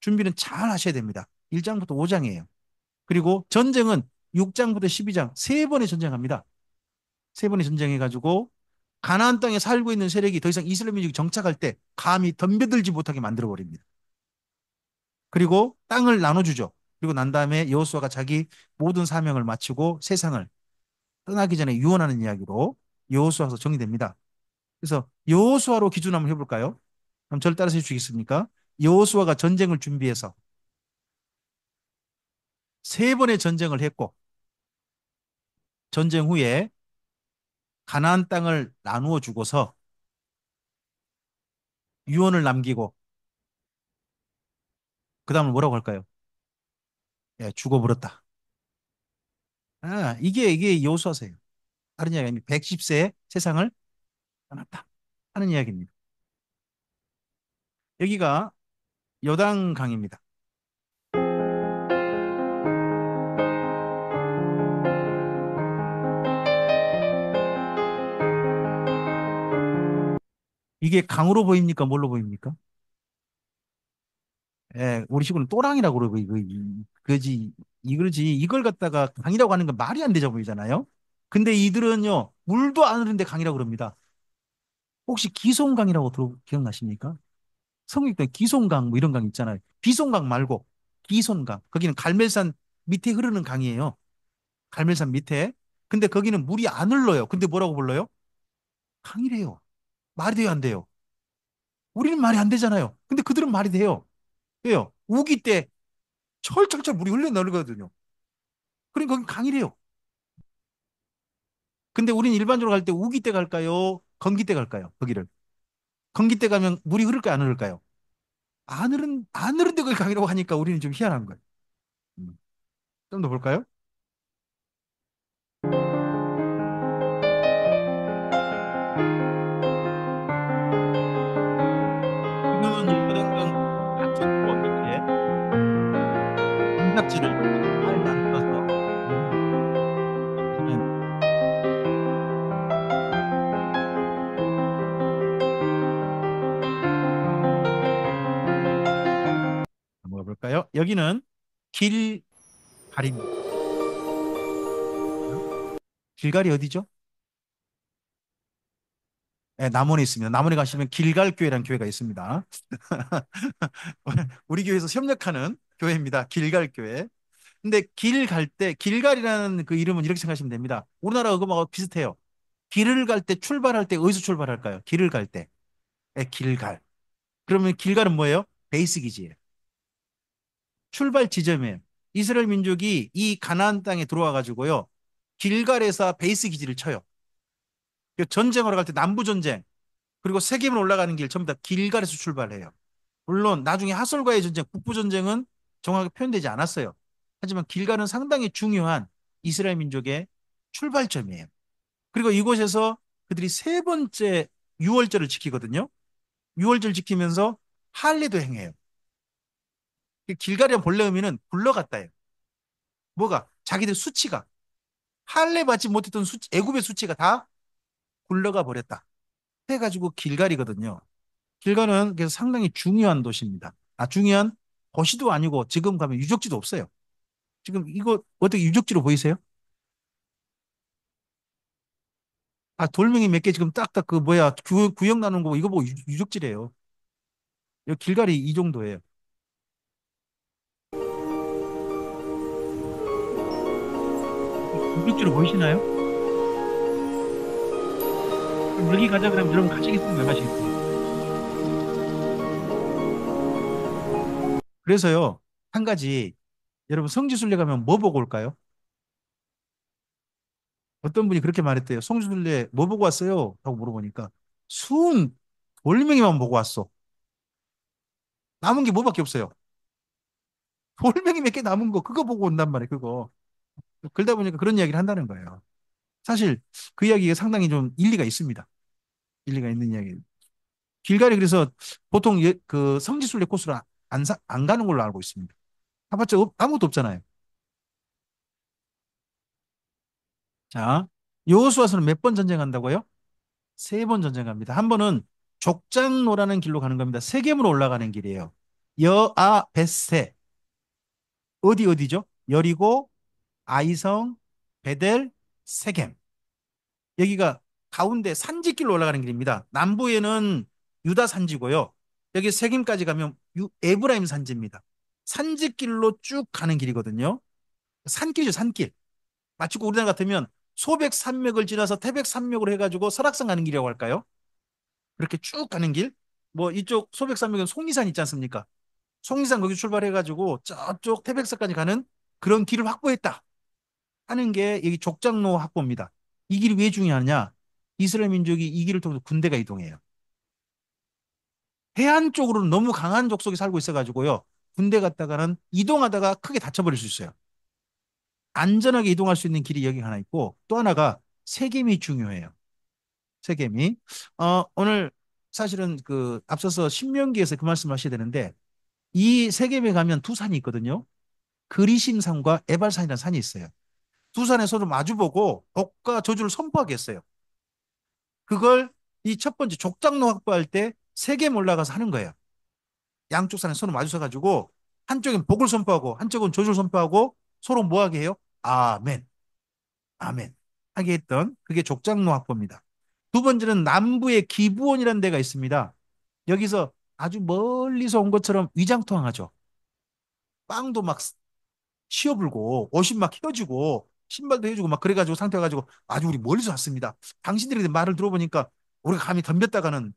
Speaker 1: 준비는 잘 하셔야 됩니다. 1장부터 5장이에요. 그리고 전쟁은 6장부터 12장 세 번의 전쟁합니다. 세 번의 전쟁해가지고 가나안 땅에 살고 있는 세력이 더 이상 이스라엘 민족이 정착할 때 감히 덤벼들지 못하게 만들어 버립니다. 그리고 땅을 나눠주죠. 그리고 난 다음에 여호수아가 자기 모든 사명을 마치고 세상을 떠나기 전에 유언하는 이야기로 여호수아서 정리됩니다. 그래서 여호수아로 기준 한번 해볼까요? 그럼 저를 따라서 해주시겠습니까? 여호수아가 전쟁을 준비해서 세 번의 전쟁을 했고 전쟁 후에 가나안 땅을 나누어 주고서 유언을 남기고 그 다음은 뭐라고 할까요? 예, 죽어버렸다. 이게 여호수아서예요. 다른 이야기 아닙니다. 110세에 세상을 떠났다 하는 이야기입니다. 여기가 여당강입니다. 이게 강으로 보입니까? 뭘로 보입니까? 예, 우리 식으로는 또랑이라고 그러고 그지 이거지 이걸 갖다가 강이라고 하는 건 말이 안 되죠 보이잖아요. 근데 이들은요 물도 안 흐르는데 강이라고 그럽니다. 혹시 기송강이라고 기억나십니까? 성육도 기송강 뭐 이런 강 있잖아요. 비송강 말고 기송강 거기는 갈멜산 밑에 흐르는 강이에요. 갈멜산 밑에. 근데 거기는 물이 안 흘러요. 근데 뭐라고 불러요? 강이래요. 말이 돼요, 안 돼요? 우리는 말이 안 되잖아요. 근데 그들은 말이 돼요. 왜요? 우기 때 철철철 물이 흘러내리거든요. 그러니까 거기 강이래요. 근데 우리는 일반적으로 갈 때 우기 때 갈까요? 건기 때 갈까요? 거기를. 건기 때 가면 물이 흐를까요? 안 흐를까요? 안 흐른데 그걸 강이라고 하니까 우리는 좀 희한한 거예요. 좀 더 볼까요? 지금은 요단강 하천도 이렇게 단백질을 잘 만들어서 저는 한번 볼까요? 여기는 길갈입니다. 길갈이 어디죠? 네, 남원에 있습니다. 남원에 가시면 길갈교회라는 교회가 있습니다. 우리 교회에서 협력하는 교회입니다. 길갈교회. 근데 길 갈 때, 길갈이라는 그 이름은 이렇게 생각하시면 됩니다. 우리나라 그거하고 비슷해요. 길을 갈 때, 출발할 때 어디서 출발할까요? 길을 갈 때. 네, 길갈. 그러면 길갈은 뭐예요? 베이스 기지예요. 출발 지점이에요. 이스라엘 민족이 이 가나안 땅에 들어와 가지고요. 길갈에서 베이스 기지를 쳐요. 전쟁하러 갈 때 남부 전쟁, 그리고 세겜을 올라가는 길 전부 다 길갈에서 출발해요. 물론 나중에 하솔과의 전쟁, 북부 전쟁은 정확하게 표현되지 않았어요. 하지만 길갈은 상당히 중요한 이스라엘 민족의 출발점이에요. 그리고 이곳에서 그들이 세 번째 유월절을 지키거든요. 유월절 지키면서 할례도 행해요. 길갈이란 본래 의미는 굴러갔다예요. 뭐가? 자기들 수치가 할례 받지 못했던 수치, 애굽의 수치가 다 굴러가 버렸다. 해가지고 길갈이거든요. 길갈은 그래서 상당히 중요한 도시입니다. 중요한 도시도 아니고 지금 가면 유적지도 없어요. 지금 이거 어떻게 유적지로 보이세요? 돌멩이 몇 개 지금 딱딱 그 뭐야 구역 나눈 거 이거 보고 유적지래요. 여기 길갈이 이 정도예요. 유적지로 보이시나요? 그럼 여기 가자 그러면 여러분 가시겠습니까? 안 가시겠습니까? 그래서요, 한 가지 여러분 성지순례 가면 뭐 보고 올까요? 어떤 분이 그렇게 말했대요. 성지순례 뭐 보고 왔어요? 하고 물어보니까 순 돌멩이만 보고 왔어. 남은 게 뭐밖에 없어요. 돌멩이 몇 개 남은 거 그거 보고 온단 말이에요. 그거. 그러다 보니까 그런 이야기를 한다는 거예요. 사실 그 이야기가 상당히 좀 일리가 있습니다. 일리가 있는 이야기. 길갈이 그래서 보통 그 성지순례 코스를 안 가는 걸로 알고 있습니다. 해봤자 아무것도 없잖아요. 자, 여호수아서는 몇 번 전쟁한다고요? 세 번 전쟁합니다. 한 번은 족장로라는 길로 가는 겁니다. 세겜으로 올라가는 길이에요. 여아 벳세 어디죠? 여리고, 아이성, 베델, 세겜. 여기가 가운데 산지길로 올라가는 길입니다. 남부에는 유다 산지고요. 여기 세겜까지 가면 에브라임 산지입니다. 산지길로 쭉 가는 길이거든요. 산길이죠, 산길. 마치 우리나라 같으면 소백 산맥을 지나서 태백 산맥으로 해가지고 설악산 가는 길이라고 할까요? 그렇게 쭉 가는 길. 뭐 이쪽 소백 산맥은 속리산 있지 않습니까? 속리산 거기 출발해가지고 저쪽 태백산까지 가는 그런 길을 확보했다 하는 게 여기 족장로 확보입니다. 이 길이 왜 중요하냐? 이스라엘 민족이 이 길을 통해서 군대가 이동해요. 해안 쪽으로는 너무 강한 족속이 살고 있어가지고요. 군대 갔다가는 이동하다가 크게 다쳐버릴 수 있어요. 안전하게 이동할 수 있는 길이 여기 하나 있고 또 하나가 세겜이 중요해요. 세겜이. 오늘 사실은 그 앞서서 신명기에서 그 말씀 하셔야 되는데 이 세겜에 가면 두 산이 있거든요. 그리심산과 에발산이라는 산이 있어요. 두 산에 서로 마주보고 복과 저주를 선포하겠어요. 그걸 이 첫 번째 족장로 확보할 때 세겜 올라가서 하는 거예요. 양쪽 산에 서로 마주서가지고 한쪽은 복을 선포하고 한쪽은 저주를 선포하고 서로 뭐하게 해요? 아멘, 아멘 하게 했던 그게 족장로 확보입니다. 두 번째는 남부에 기브온이라는 데가 있습니다. 여기서 아주 멀리서 온 것처럼 위장통하죠. 빵도 막 씌어불고 옷이 막 휘어지고 신발도 해주고 막 그래가지고 상태 가지고 아주 우리 멀리서 왔습니다. 당신들이 말을 들어보니까 우리가 감히 덤볐다가는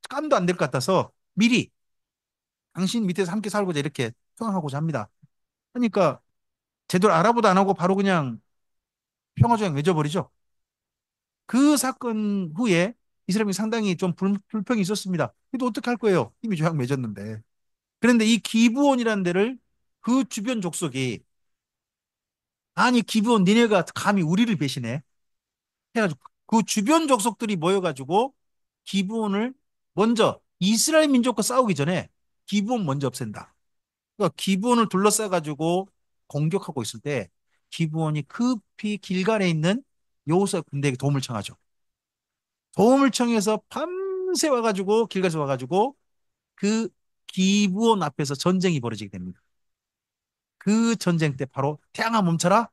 Speaker 1: 깜도 안 될 것 같아서 미리 당신 밑에서 함께 살고자 이렇게 평화하고자 합니다. 그러니까 제대로 알아보도 안 하고 바로 그냥 평화조약 맺어버리죠. 그 사건 후에 이스라엘이 상당히 좀 불평이 있었습니다. 그래도 어떻게 할 거예요? 이미 조약 맺었는데. 그런데 이 기브온이라는 데를 그 주변 족속이 아니 기브온 니네가 감히 우리를 배신해 해가지고 그 주변 족속들이 모여가지고 기브온을 먼저 이스라엘 민족과 싸우기 전에 기브온 먼저 없앤다. 그러니까 기브온을 둘러싸가지고 공격하고 있을 때 기브온이 급히 길갈에 있는 여호수아 군대에게 도움을 청하죠. 도움을 청해서 밤새 와가지고 길갈에서 와가지고 그 기브온 앞에서 전쟁이 벌어지게 됩니다. 그 전쟁 때 바로 태양아 멈춰라,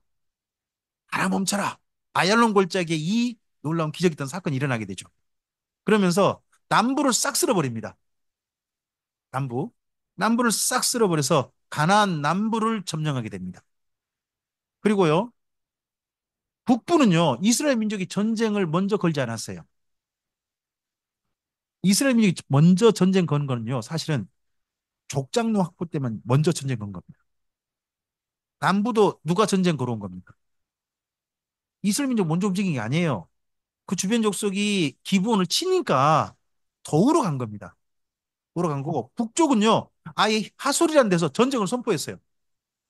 Speaker 1: 바람 멈춰라. 아얄론 골짜기에 이 놀라운 기적이 있던 사건이 일어나게 되죠. 그러면서 남부를 싹 쓸어버립니다. 남부. 남부를 싹 쓸어버려서 가나안 남부를 점령하게 됩니다. 그리고요, 북부는요, 이스라엘 민족이 전쟁을 먼저 걸지 않았어요. 이스라엘 민족이 먼저 전쟁 건 거는요, 사실은 족장로 확보 때만 먼저 전쟁 건 겁니다. 남부도 누가 전쟁 걸어온 겁니까? 이스라엘 민족 먼저 움직인 게 아니에요. 그 주변 족속이 기브온을 치니까 더우러 간 겁니다. 돌아간 거고 북쪽은요 아예 하솔이라는 데서 전쟁을 선포했어요.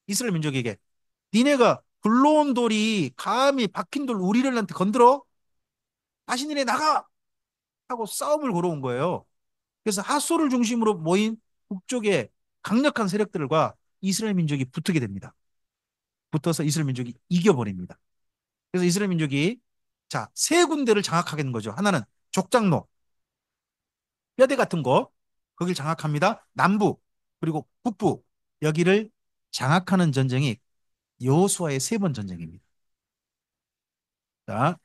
Speaker 1: 이스라엘 민족에게. 니네가 굴러온 돌이 감히 박힌 돌 우리들한테 건드려? 다시 니네 나가! 하고 싸움을 걸어온 거예요. 그래서 하솔을 중심으로 모인 북쪽의 강력한 세력들과 이스라엘 민족이 붙게 됩니다. 붙어서 이스라엘 민족이 이겨버립니다. 그래서 이스라엘 민족이 자, 세 군데를 장악하게 된 거죠. 하나는 족장로, 뼈대 같은 거, 거길 장악합니다. 남부, 그리고 북부, 여기를 장악하는 전쟁이 여호수아의 세 번 전쟁입니다. 자,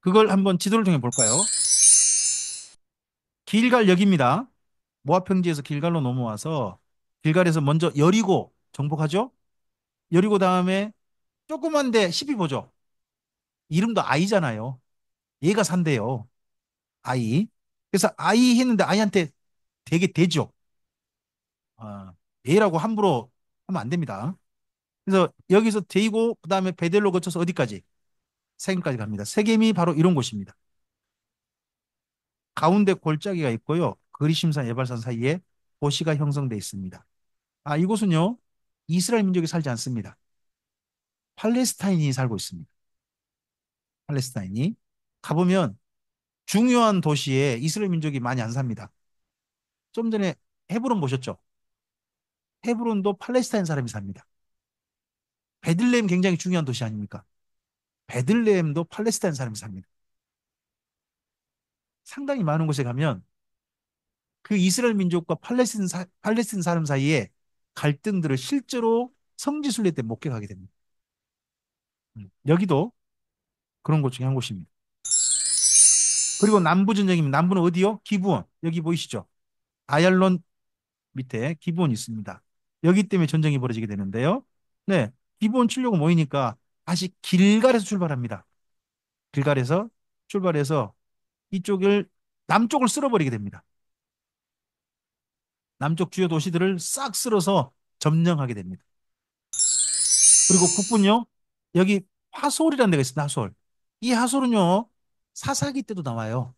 Speaker 1: 그걸 한번 지도를 통해 볼까요? 길갈역입니다. 모압 평지에서 길갈로 넘어와서 길갈에서 먼저 여리고 정복하죠. 여리고 다음에 조그만 데 시비 보죠. 이름도 아이잖아요. 얘가 산대요. 아이. 그래서 아이 했는데 아이한테 되게 대죠. 아, 얘라고 함부로 하면 안 됩니다. 그래서 여기서 데이고 그다음에 베델로 거쳐서 어디까지? 세겜까지 갑니다. 세겜이 바로 이런 곳입니다. 가운데 골짜기가 있고요. 그리심산 에발산 사이에 도시가 형성돼 있습니다. 아, 이곳은요. 이스라엘 민족이 살지 않습니다. 팔레스타인이 살고 있습니다. 팔레스타인이. 가보면 중요한 도시에 이스라엘 민족이 많이 안 삽니다. 좀 전에 헤브론 보셨죠? 헤브론도 팔레스타인 사람이 삽니다. 베들레헴 굉장히 중요한 도시 아닙니까? 베들레헴도 팔레스타인 사람이 삽니다. 상당히 많은 곳에 가면 그 이스라엘 민족과 팔레스틴 사람 사이에 갈등들을 실제로 성지순례 때 목격하게 됩니다. 여기도 그런 곳 중에 한 곳입니다. 그리고 남부 전쟁입니다. 남부는 어디요? 기브온. 여기 보이시죠? 아얄론 밑에 기브온이 있습니다. 여기 때문에 전쟁이 벌어지게 되는데요. 네, 기브온 치려고 모이니까 다시 길갈에서 출발합니다. 길갈에서 출발해서 이쪽을 남쪽을 쓸어버리게 됩니다. 남쪽 주요 도시들을 싹 쓸어서 점령하게 됩니다. 그리고 북부는요, 여기 하솔이라는 데가 있습니다. 하솔. 이 하솔은요, 사사기 때도 나와요.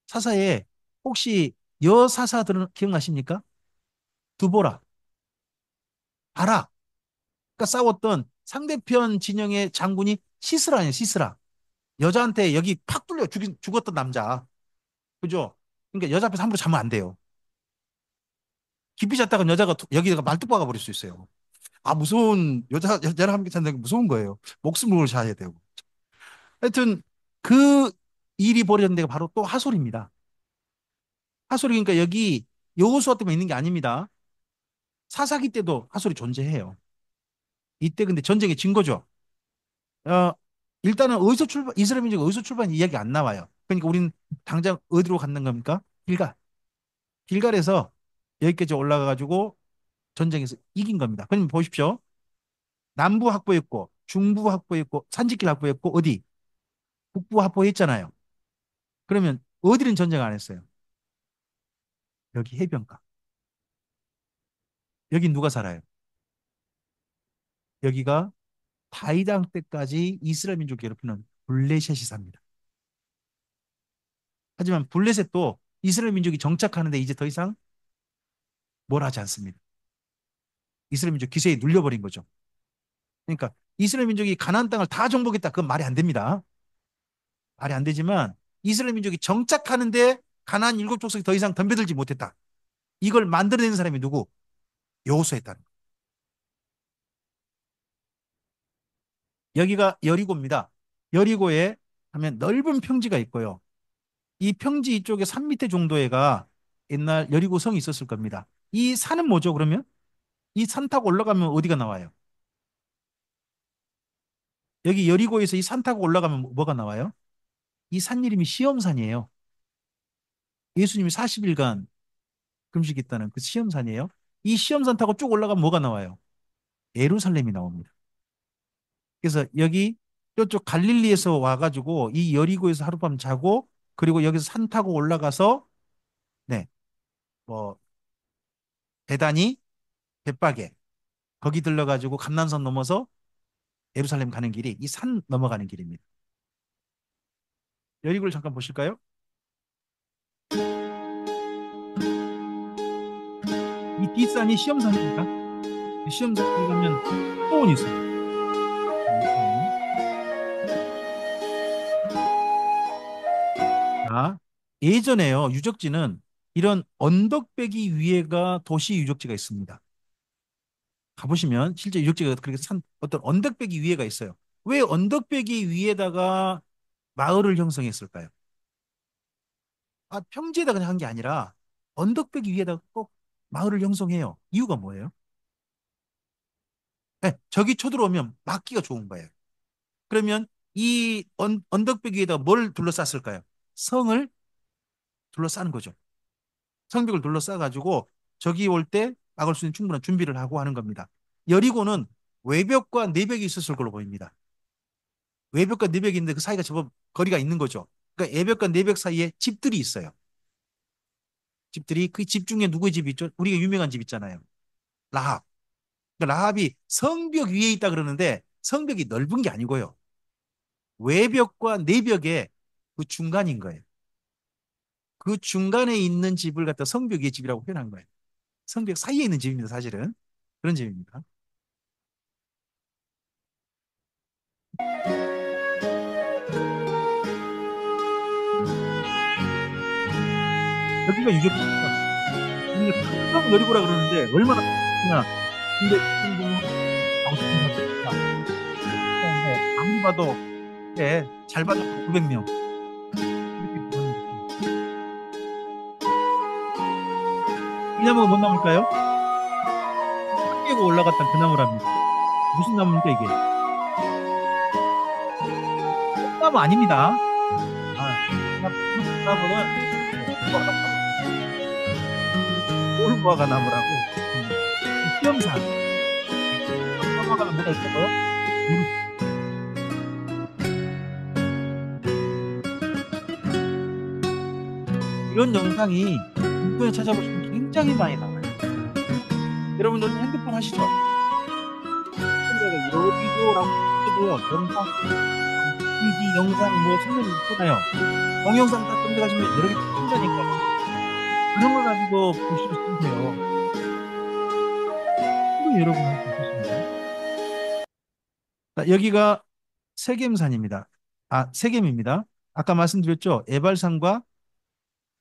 Speaker 1: 사사에 혹시 여사사들은 기억나십니까? 두보라, 바라. 그러니까 싸웠던 상대편 진영의 장군이 시스라예요, 시스라. 여자한테 여기 팍 뚫려 죽었던 남자. 그죠? 그러니까 여자 앞에서 함부로 자면 안 돼요. 깊이 잤다가 여자가 여기다가 말뚝 박아 버릴 수 있어요. 아, 무서운 여자랑 함께 잔다는 게 무서운 거예요. 목숨을 자야 되고. 하여튼 그 일이 벌어진 데가 바로 또 하솔입니다. 하솔이 그러니까 여기 여호수아 때문에 있는 게 아닙니다. 사사기 때도 하솔이 존재해요. 이때 근데 전쟁이 진 거죠. 어, 일단은 어디서 출발, 이스라엘 민족이 어디서 출발한 이야기 안 나와요. 그러니까 우리는 당장 어디로 갔는 겁니까? 길갈. 길갈에서 여기까지 올라가가지고 전쟁에서 이긴 겁니다. 그럼 보십시오. 남부 확보했고, 중부 확보했고, 산지길 확보했고, 어디? 북부 확보했잖아요. 그러면 어디는 전쟁 안 했어요? 여기 해변가. 여기 누가 살아요? 여기가 다이당 때까지 이스라엘 민족 괴롭히는 블레셋이 삽니다. 하지만 블레셋도 이스라엘 민족이 정착하는데 이제 더 이상 뭘 하지 않습니다. 이스라엘 민족 기세에 눌려버린 거죠. 그러니까 이스라엘 민족이 가나안 땅을 다 정복했다. 그건 말이 안 됩니다. 말이 안 되지만 이스라엘 민족이 정착하는데 가나안 일곱 족속이 더 이상 덤벼들지 못했다. 이걸 만들어낸 사람이 누구? 여호수아였다는 거예요. 여기가 여리고입니다. 여리고에 하면 넓은 평지가 있고요. 이 평지 이쪽에 산 밑에 정도에가 옛날 여리고 성이 있었을 겁니다. 이 산은 뭐죠, 그러면? 이 산 타고 올라가면 어디가 나와요? 여기 여리고에서 이 산 타고 올라가면 뭐가 나와요? 이 산 이름이 시험산이에요. 예수님이 40일간 금식했다는 그 시험산이에요. 이 시험산 타고 쭉 올라가면 뭐가 나와요? 예루살렘이 나옵니다. 그래서 여기 이쪽 갈릴리에서 와가지고 이 여리고에서 하룻밤 자고 그리고 여기서 산 타고 올라가서 네, 뭐 베다니, 벳바게 거기 들러가지고 감난선 넘어서 예루살렘 가는 길이 이 산 넘어가는 길입니다. 여리고를 잠깐 보실까요? 뒷산이 시험산입니다. 시험산에 가면 소원이 있어요. 음. 자, 예전에요, 유적지는 이런 언덕배기 위에가 도시 유적지가 있습니다. 가보시면 실제 유적지가 그렇게 어떤 언덕배기 위에가 있어요. 왜 언덕배기 위에다가 마을을 형성했을까요? 아, 평지에다가 그냥 한 게 아니라 언덕배기 위에다가 꼭 마을을 형성해요. 이유가 뭐예요? 네, 적이 쳐들어오면 막기가 좋은 거예요. 그러면 이 언덕배기 위에다가 뭘 둘러쌌을까요? 성을 둘러싸는 거죠. 성벽을 둘러싸가지고 적이 올 때 막을 수 있는 충분한 준비를 하고 하는 겁니다. 여리고는 외벽과 내벽이 있었을 걸로 보입니다. 외벽과 내벽이 있는데 그 사이가 제법 거리가 있는 거죠. 그러니까 외벽과 내벽 사이에 집들이 있어요. 집들이 그 집 중에 누구의 집이 있죠? 우리가 유명한 집 있잖아요. 라합. 그러니까 라합이 성벽 위에 있다 그러는데 성벽이 넓은 게 아니고요. 외벽과 내벽의 그 중간인 거예요. 그 중간에 있는 집을 갖다 성벽 위의 집이라고 표현한 거예요. 성벽 사이에 있는 집입니다, 사실은. 그런 집입니다. 여기가 유적지입니다. 근데 큰 놀이고라 그러는데 얼마나 크냐. 근데 지금 보면 가고 싶은 사람이 있는데 아무리 봐도 잘 봐도 900명 이렇게 보는 느낌. 이 나무가 뭔 나무일까요? 산 깨고 올라갔던 그 나무랍니다. 무슨 나무입니까 이게? 꽃나무 아닙니다. 아, 그 나무는 올무화과 나무라고. 수염산. 올무화과는 뭐가 있다고요? 이런 영상이 인터넷 찾아보시면 굉장히 많이 나와요. 여러분들 핸드폰 하시죠? 핸드폰에 여기도라고 치고요. 영상, CD, 영상 뭐 설명 있잖아요. 동영상 다 검색하시면 여러 개 뜬다니까. 그런 걸 가지고 보시면 쓰세요. 이거 여러분 할 수 있으십니다. 자, 여기가 세겜산입니다. 아, 세겜입니다. 아까 말씀드렸죠? 에발산과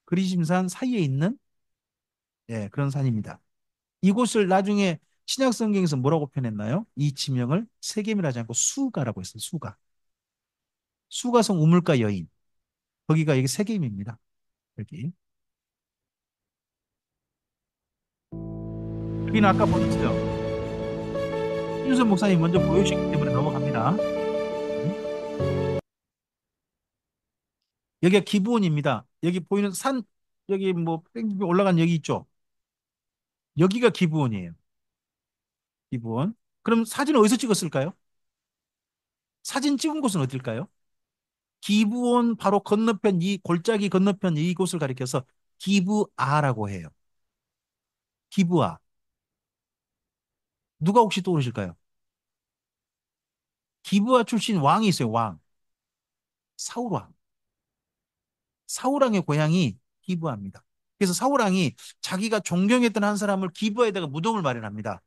Speaker 1: 그리심산 사이에 있는 그런 산입니다. 이곳을 나중에 신약 성경에서 뭐라고 표현했나요? 이 지명을 세겜이라고 하지 않고 수가라고 했어요. 수가. 수가성 우물가 여인. 거기가 여기 세겜입니다. 여기. 여기는 아까 보셨어요. 윤선 목사님 먼저 보여주셨기 때문에 넘어갑니다. 여기가 기부원입니다. 여기 보이는 산, 여기 뭐 뺑뺑 올라간 여기 있죠? 여기가 기부원이에요. 기부원. 그럼 사진을 어디서 찍었을까요? 사진 찍은 곳은 어딜까요? 기부원 바로 건너편 이 골짜기 건너편 이곳을 가리켜서 기부아라고 해요. 기부아. 누가 혹시 떠오르실까요? 기부아 출신 왕이 있어요. 왕. 사울왕. 사울왕의 고향이 기부아입니다. 그래서 사울왕이 자기가 존경했던 한 사람을 기부아에다가 무덤을 마련합니다.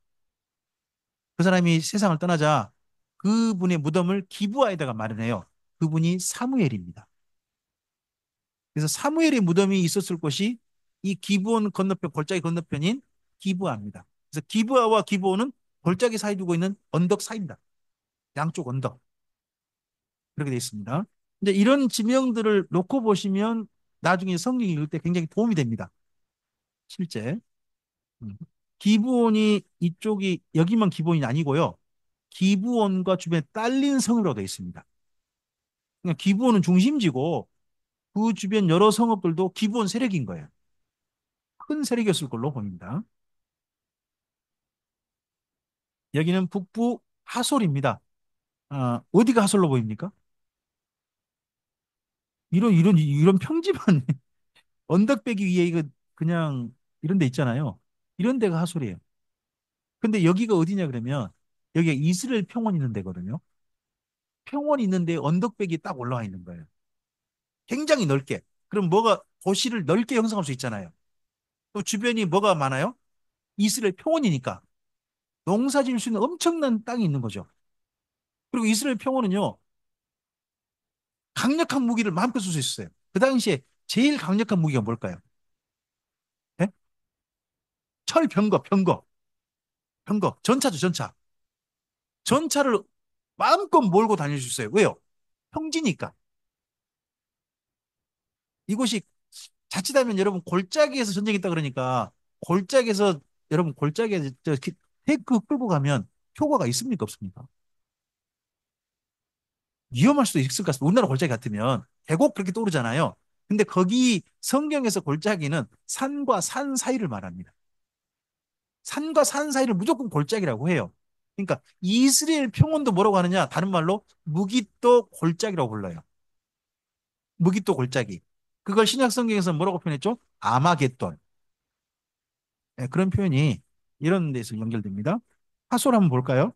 Speaker 1: 그 사람이 세상을 떠나자 그분의 무덤을 기부아에다가 마련해요. 그분이 사무엘입니다. 그래서 사무엘의 무덤이 있었을 곳이 이 기브온 건너편, 골짜기 건너편인 기브아입니다. 그래서 기브아와 기브온은 골짜기 사이 두고 있는 언덕 사이입니다. 양쪽 언덕. 그렇게 되어 있습니다. 이제 이런 지명들을 놓고 보시면 나중에 성경 읽을 때 굉장히 도움이 됩니다. 실제. 음. 기브온이 이쪽이 여기만 기브온이 아니고요. 기브온과 주변에 딸린 성으로 되어 있습니다. 그러니까 기브온은 중심지고 그 주변 여러 성읍들도 기브온 세력인 거예요. 큰 세력이었을 걸로 보입니다. 여기는 북부 하솔입니다. 아, 어디가 하솔로 보입니까? 이런 평지만 언덕배기 위에 이거 그냥 이런 데 있잖아요. 이런 데가 하솔이에요. 근데 여기가 어디냐 그러면 여기가 이스라엘 평원 있는 데거든요. 평원 있는데 언덕배기 딱 올라와 있는 거예요. 굉장히 넓게. 그럼 뭐가 도시를 넓게 형성할 수 있잖아요. 또 주변이 뭐가 많아요? 이스라엘 평원이니까 농사 지을 수 있는 엄청난 땅이 있는 거죠. 그리고 이스라엘 평원은요, 강력한 무기를 마음껏 쓸 수 있어요. 그 당시에 제일 강력한 무기가 뭘까요? 예? 철 병거, 전차죠, 전차. 전차를 마음껏 몰고 다닐 수 있어요. 왜요? 평지니까. 이곳이 자칫하면 여러분 골짜기에서 전쟁이 있다 그러니까 골짜기에서 여러분 골짜기에서 테이크 끌고 가면 효과가 있습니까? 없습니까? 위험할 수도 있을 것 같습니다. 우리나라 골짜기 같으면 계곡 그렇게 떠오르잖아요. 근데 거기 성경에서 골짜기는 산과 산 사이를 말합니다. 산과 산 사이를 무조건 골짜기라고 해요. 그러니까 이스라엘 평원도 뭐라고 하느냐? 다른 말로 무기또 골짜기라고 불러요. 무기또 골짜기. 그걸 신약 성경에서 뭐라고 표현했죠? 아마겟돈. 네, 그런 표현이 이런 데서 연결됩니다. 하솔 한번 볼까요?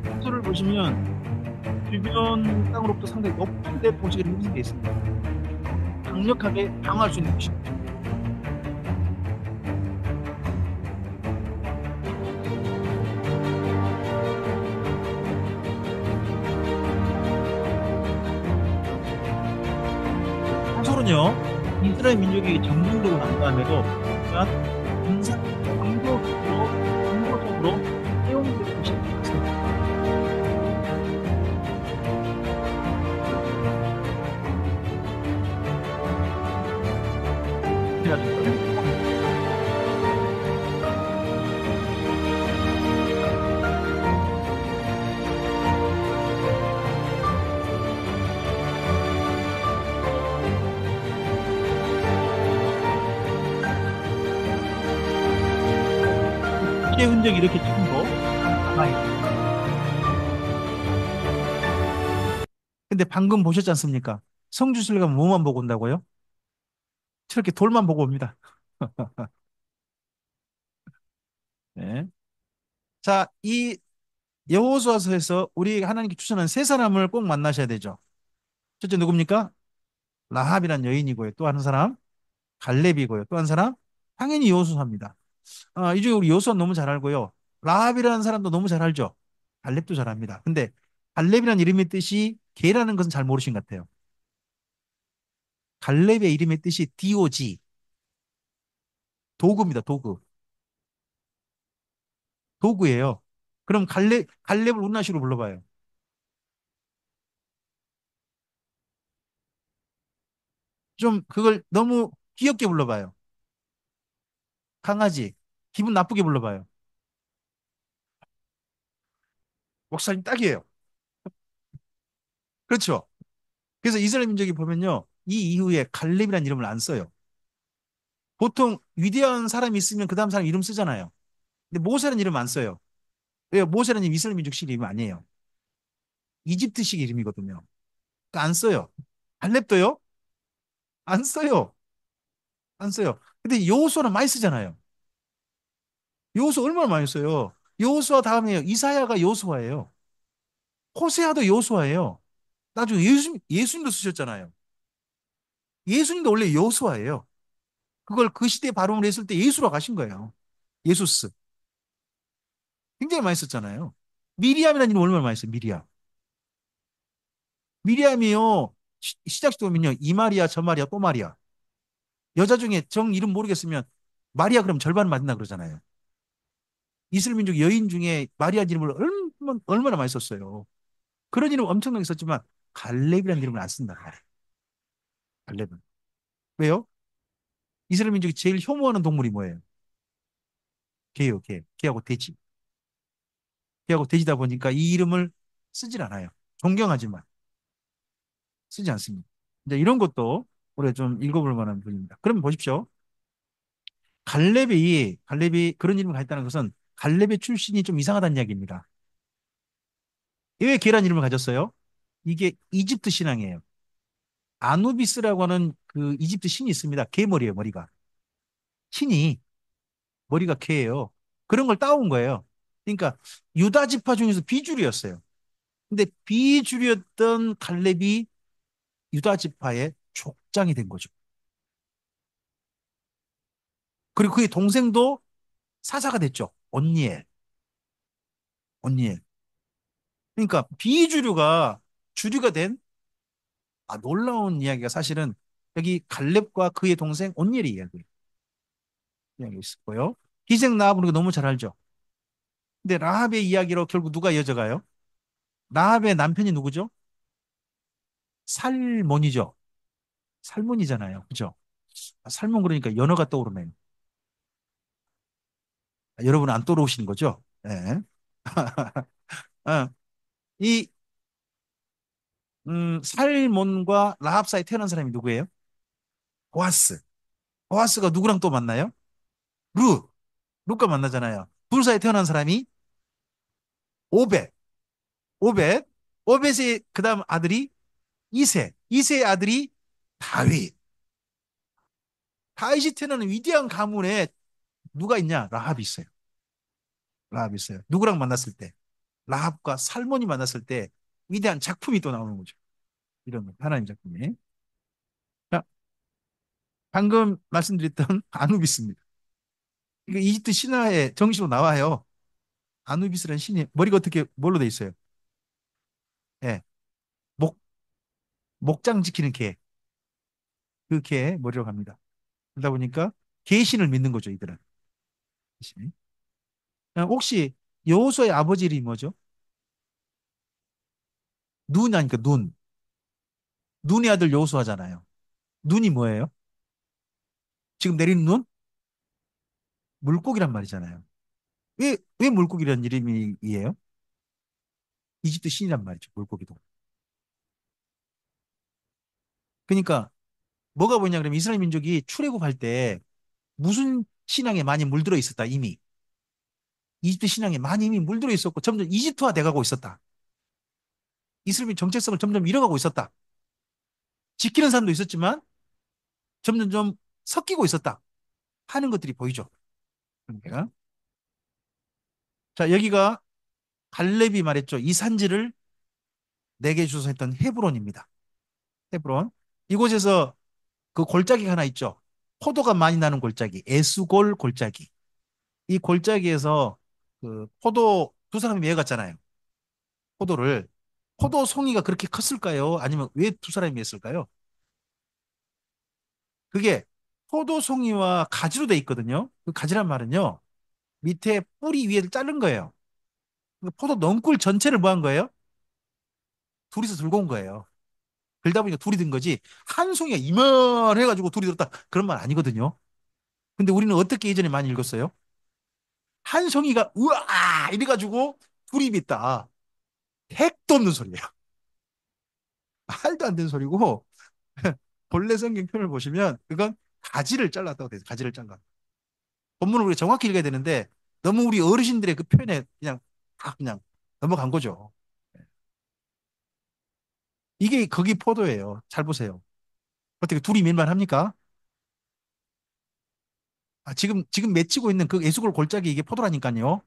Speaker 1: 하솔을 보시면 주변 땅으로부터 상당히 높은 데 도시가 형성되어 있습니다. 강력하게 방어할 수 있는 곳입니다. 하솔은요, 이스라엘 민족이 점령되고 난 다음에도 군사, 강도적으로 사용된 곳이 있습니다. 그래가지고 피해 흔적이 이렇게 지금도 남아있습니다. 근데 방금 보셨지 않습니까? 성주순례가 뭐만 보고 온다고요? 저렇게 돌만 보고 옵니다. 네. 자, 이 여호수아서에서 우리 하나님께 추천한 세 사람을 꼭 만나셔야 되죠. 첫째 누굽니까? 라합이란 여인이고요. 또 한 사람 갈렙이고요. 또 한 사람 당연히 여호수아입니다. 이 중에 우리 여호수아 너무 잘 알고요. 라합이라는 사람도 너무 잘 알죠. 갈렙도 잘 압니다. 근데 갈렙이라는 이름의 뜻이 개라는 것은 잘 모르신 것 같아요. 갈렙의 이름의 뜻이 DOG, 도구입니다. 도구. 도구예요. 그럼 갈렙을 우리나라식으로 불러봐요. 좀 그걸 너무 귀엽게 불러봐요. 강아지. 기분 나쁘게 불러봐요. 목사님 딱이에요. 그렇죠. 그래서 이스라엘 민족이 보면요. 이 이후에 갈렙이라는 이름을 안 써요. 보통 위대한 사람이 있으면 그 다음 사람 이름 쓰잖아요. 근데 모세라는 이름 안 써요. 왜요? 모세라는 이름 이스라엘 민족식 이름 아니에요. 이집트식 이름이거든요. 그러니까 안 써요. 갈렙도요? 안 써요. 안 써요. 근데 여호수아는 많이 쓰잖아요. 여호수아 얼마나 많이 써요. 여호수아 다음에 이사야가 여호수아예요. 호세아도 여호수아예요. 나중에 예수님도 쓰셨잖아요. 예수님도 원래 여호수아예요. 그걸 그 시대에 발음을 했을 때 예수로 가신 거예요. 예수스. 굉장히 많이 썼잖아요. 미리암이라는 이름 얼마나 많이 써요. 미리암. 미리암이요. 시작시도 보면요. 이 말이야, 저 말이야, 또 말이야. 여자 중에 정 이름 모르겠으면 마리아 그럼 절반 맞나 그러잖아요. 이슬 민족 여인 중에 마리아 이름을 얼마나 많이 썼어요. 그런 이름 엄청나게 썼지만 갈렙이라는 이름을 안 쓴다. 갈렙은. 왜요? 이스라엘 민족이 제일 혐오하는 동물이 뭐예요? 개요, 개. 개하고 돼지. 개하고 돼지다 보니까 이 이름을 쓰질 않아요. 존경하지만 쓰지 않습니다. 이제 이런 것도 우리가 좀 읽어볼 만한 분입니다. 그럼 보십시오. 갈렙이 그런 이름을 가졌다는 것은 갈렙의 출신이 좀 이상하다는 이야기입니다. 왜 계란 이름을 가졌어요? 이게 이집트 신앙이에요. 아누비스라고 하는 그 이집트 신이 있습니다. 개 머리예요, 머리가. 신이 머리가 개예요. 그런 걸 따온 거예요. 그러니까 유다 지파 중에서 비주류였어요. 근데 비주류였던 갈렙이 유다 지파의 족장이 된 거죠. 그리고 그의 동생도 사자가 됐죠. 온니엘, 온니엘. 그러니까 비주류가 주류가 된 놀라운 이야기가 사실은 여기 갈렙과 그의 동생 온니엘의 이야기가 있었고요. 기생 라합은 우리가 너무 잘 알죠. 근데 라합의 이야기로 결국 누가 이어져가요? 라합의 남편이 누구죠? 살몬이죠. 살몬이잖아요. 그죠? 살몬 그러니까 연어가 떠오르네요. 여러분 안 떠오르시는 거죠? 예. 어, 이 살몬과 라합 사이 태어난 사람이 누구예요? 보아스. 보아스가 누구랑 또 만나요? 루. 룻과 만나잖아요. 둘 사이 태어난 사람이 오벳. 오벳. 오벳의 그다음 아들이 이세. 이세의 아들이 다윗. 다윗이 태어나는 위대한 가문에 누가 있냐? 라합이 있어요. 라합이 있어요. 누구랑 만났을 때? 라합과 살몬이 만났을 때 위대한 작품이 또 나오는 거죠. 이런 하나님 작품이. 자, 방금 말씀드렸던 아누비스입니다. 이거 이집트 신화의 정식으로 나와요. 아누비스라는 신이 머리가 어떻게 뭘로 돼 있어요? 예, 목 목장 지키는 개, 그 개 머리로 갑니다. 그러다 보니까 개신을 믿는 거죠, 이들은. 개신. 혹시 여호수아의 아버지 이름이 뭐죠? 눈 아니까 눈. 눈의 아들 여호수아잖아요. 눈이 뭐예요? 지금 내리는 눈? 물고기란 말이잖아요. 왜 물고기라는 이름이에요? 이집트 신이란 말이죠, 물고기도. 그러니까 뭐가 보이냐 그러면 이스라엘 민족이 출애굽할 때 무슨 신앙에 많이 물들어 있었다, 이미. 이집트 신앙에 많이 이미 물들어 있었고 점점 이집트화 돼가고 있었다. 이슬람의 정체성을 점점 잃어가고 있었다. 지키는 사람도 있었지만 점점 좀 섞이고 있었다 하는 것들이 보이죠. 그러니까 자, 여기가 갈렙이 말했죠. 이 산지를 내게 주소서 했던 헤브론입니다. 헤브론. 이곳에서 그 골짜기가 하나 있죠. 포도가 많이 나는 골짜기, 에스골 골짜기. 이 골짜기에서 그 포도 두 사람이 매어갔잖아요. 포도를. 포도 송이가 그렇게 컸을까요? 아니면 왜 두 사람이 매었을까요? 그게 포도송이와 가지로 돼 있거든요. 그 가지란 말은요. 밑에 뿌리 위에를 자른 거예요. 그 포도 넝쿨 전체를 뭐 한 거예요? 둘이서 들고 온 거예요. 그러다 보니까 둘이 든 거지. 한 송이가 이만해가지고 둘이 들었다. 그런 말 아니거든요. 근데 우리는 어떻게 예전에 많이 읽었어요? 한 송이가 우와 이래가지고 둘이 있다. 택도 없는 소리예요. 말도 안 되는 소리고 본래 성경 표현을 보시면 그건 가지를 잘랐다고 돼요. 가지를 잘라. 본문을 우리가 정확히 읽어야 되는데 너무 우리 어르신들의 그 표현에 그냥 다 그냥 넘어간 거죠. 이게 거기 포도예요. 잘 보세요. 어떻게 둘이 밀만합니까? 지금 맺히고 있는 그 에스골 골짜기 이게 포도라니까요.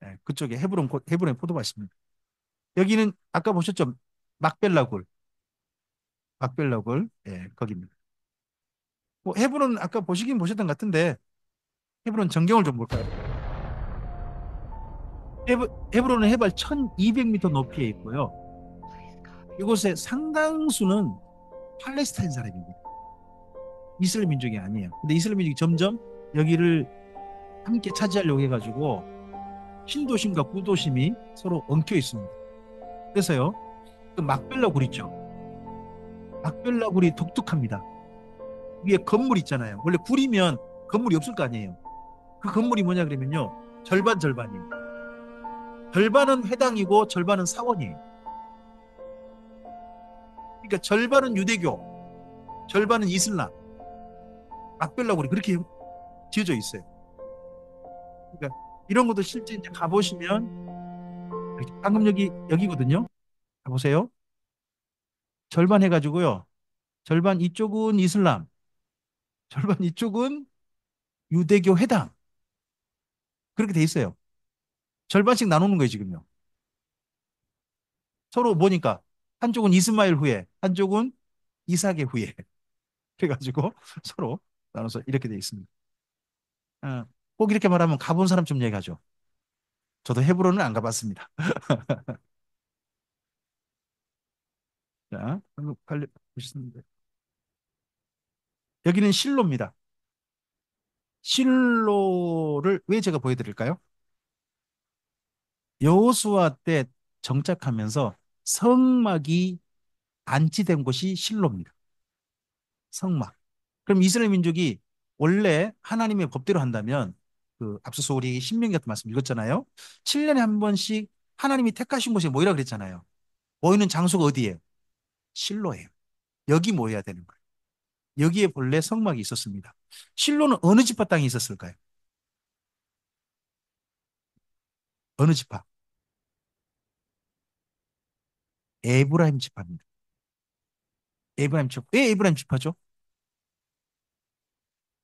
Speaker 1: 예, 그쪽에 헤브론의 포도밭입니다. 여기는 아까 보셨죠? 막벨라굴, 막벨라굴, 예, 거기입니다. 뭐 헤브론 아까 보시긴 보셨던 것 같은데 헤브론 전경을 좀 볼까요? 헤브론은 해발 1200m 높이에 있고요. 이곳의 상당수는 팔레스타인 사람입니다. 이스라엘 민족이 아니에요. 근데 이스라엘 민족이 점점 여기를 함께 차지하려고 해가지고 신도심과 구도심이 서로 엉켜 있습니다. 그래서요, 그 막벨라 굴 있죠. 막벨라 굴이 독특합니다. 위에 건물 있잖아요. 원래 굴이면 건물이 없을 거 아니에요. 그 건물이 뭐냐 그러면요, 절반 절반이에요. 절반은 회당이고 절반은 사원이에요. 그러니까 절반은 유대교, 절반은 이슬람. 막벨라 굴이 그렇게 지어져 있어요. 그러니까 이런 것도 실제 이제 가보시면 방금 여기거든요. 가보세요. 절반 해가지고요. 절반 이쪽은 이슬람, 절반 이쪽은 유대교 회당. 그렇게 돼 있어요. 절반씩 나누는 거예요, 지금요. 서로 뭐니까 한쪽은 이스마엘 후예, 한쪽은 이삭의 후예. 그래가지고 서로 나눠서 이렇게 돼 있습니다. 어, 꼭 이렇게 말하면 가본 사람 좀 얘기하죠. 저도 헤브론은 안 가봤습니다. 자, 한번 보시는데 여기는 실로입니다. 실로를 왜 제가 보여드릴까요? 여호수아 때 정착하면서 성막이 안치된 곳이 실로입니다. 성막. 그럼 이스라엘 민족이 원래 하나님의 법대로 한다면 그 앞서서 우리 신명기 같은 말씀 읽었잖아요. 7년에 한 번씩 하나님이 택하신 곳에 모이라 그랬잖아요. 모이는 장소가 어디예요? 실로예요. 여기 모여야 되는 거예요. 여기에 본래 성막이 있었습니다. 실로는 어느 지파 땅에 있었을까요? 어느 지파? 에브라임 지파입니다. 에브라임 지파. 왜 에브라임 지파죠?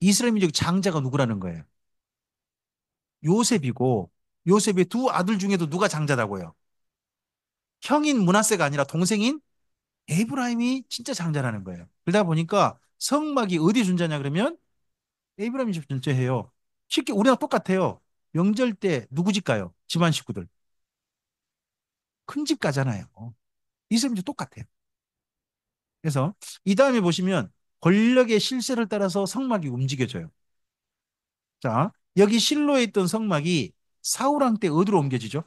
Speaker 1: 이스라엘 민족 장자가 누구라는 거예요? 요셉이고 요셉의 두 아들 중에도 누가 장자라고요? 형인 므낫세가 아니라 동생인 에브라임이 진짜 장자라는 거예요. 그러다 보니까 성막이 어디 존재하냐 그러면 에브라임이 집 존재해요. 쉽게 우리랑 똑같아요. 명절 때 누구 집 가요? 집안 식구들. 큰 집 가잖아요. 이스라엘도 똑같아요. 그래서 이 다음에 보시면 권력의 실세를 따라서 성막이 움직여져요. 자, 여기 실로에 있던 성막이 사울 왕 때 어디로 옮겨지죠?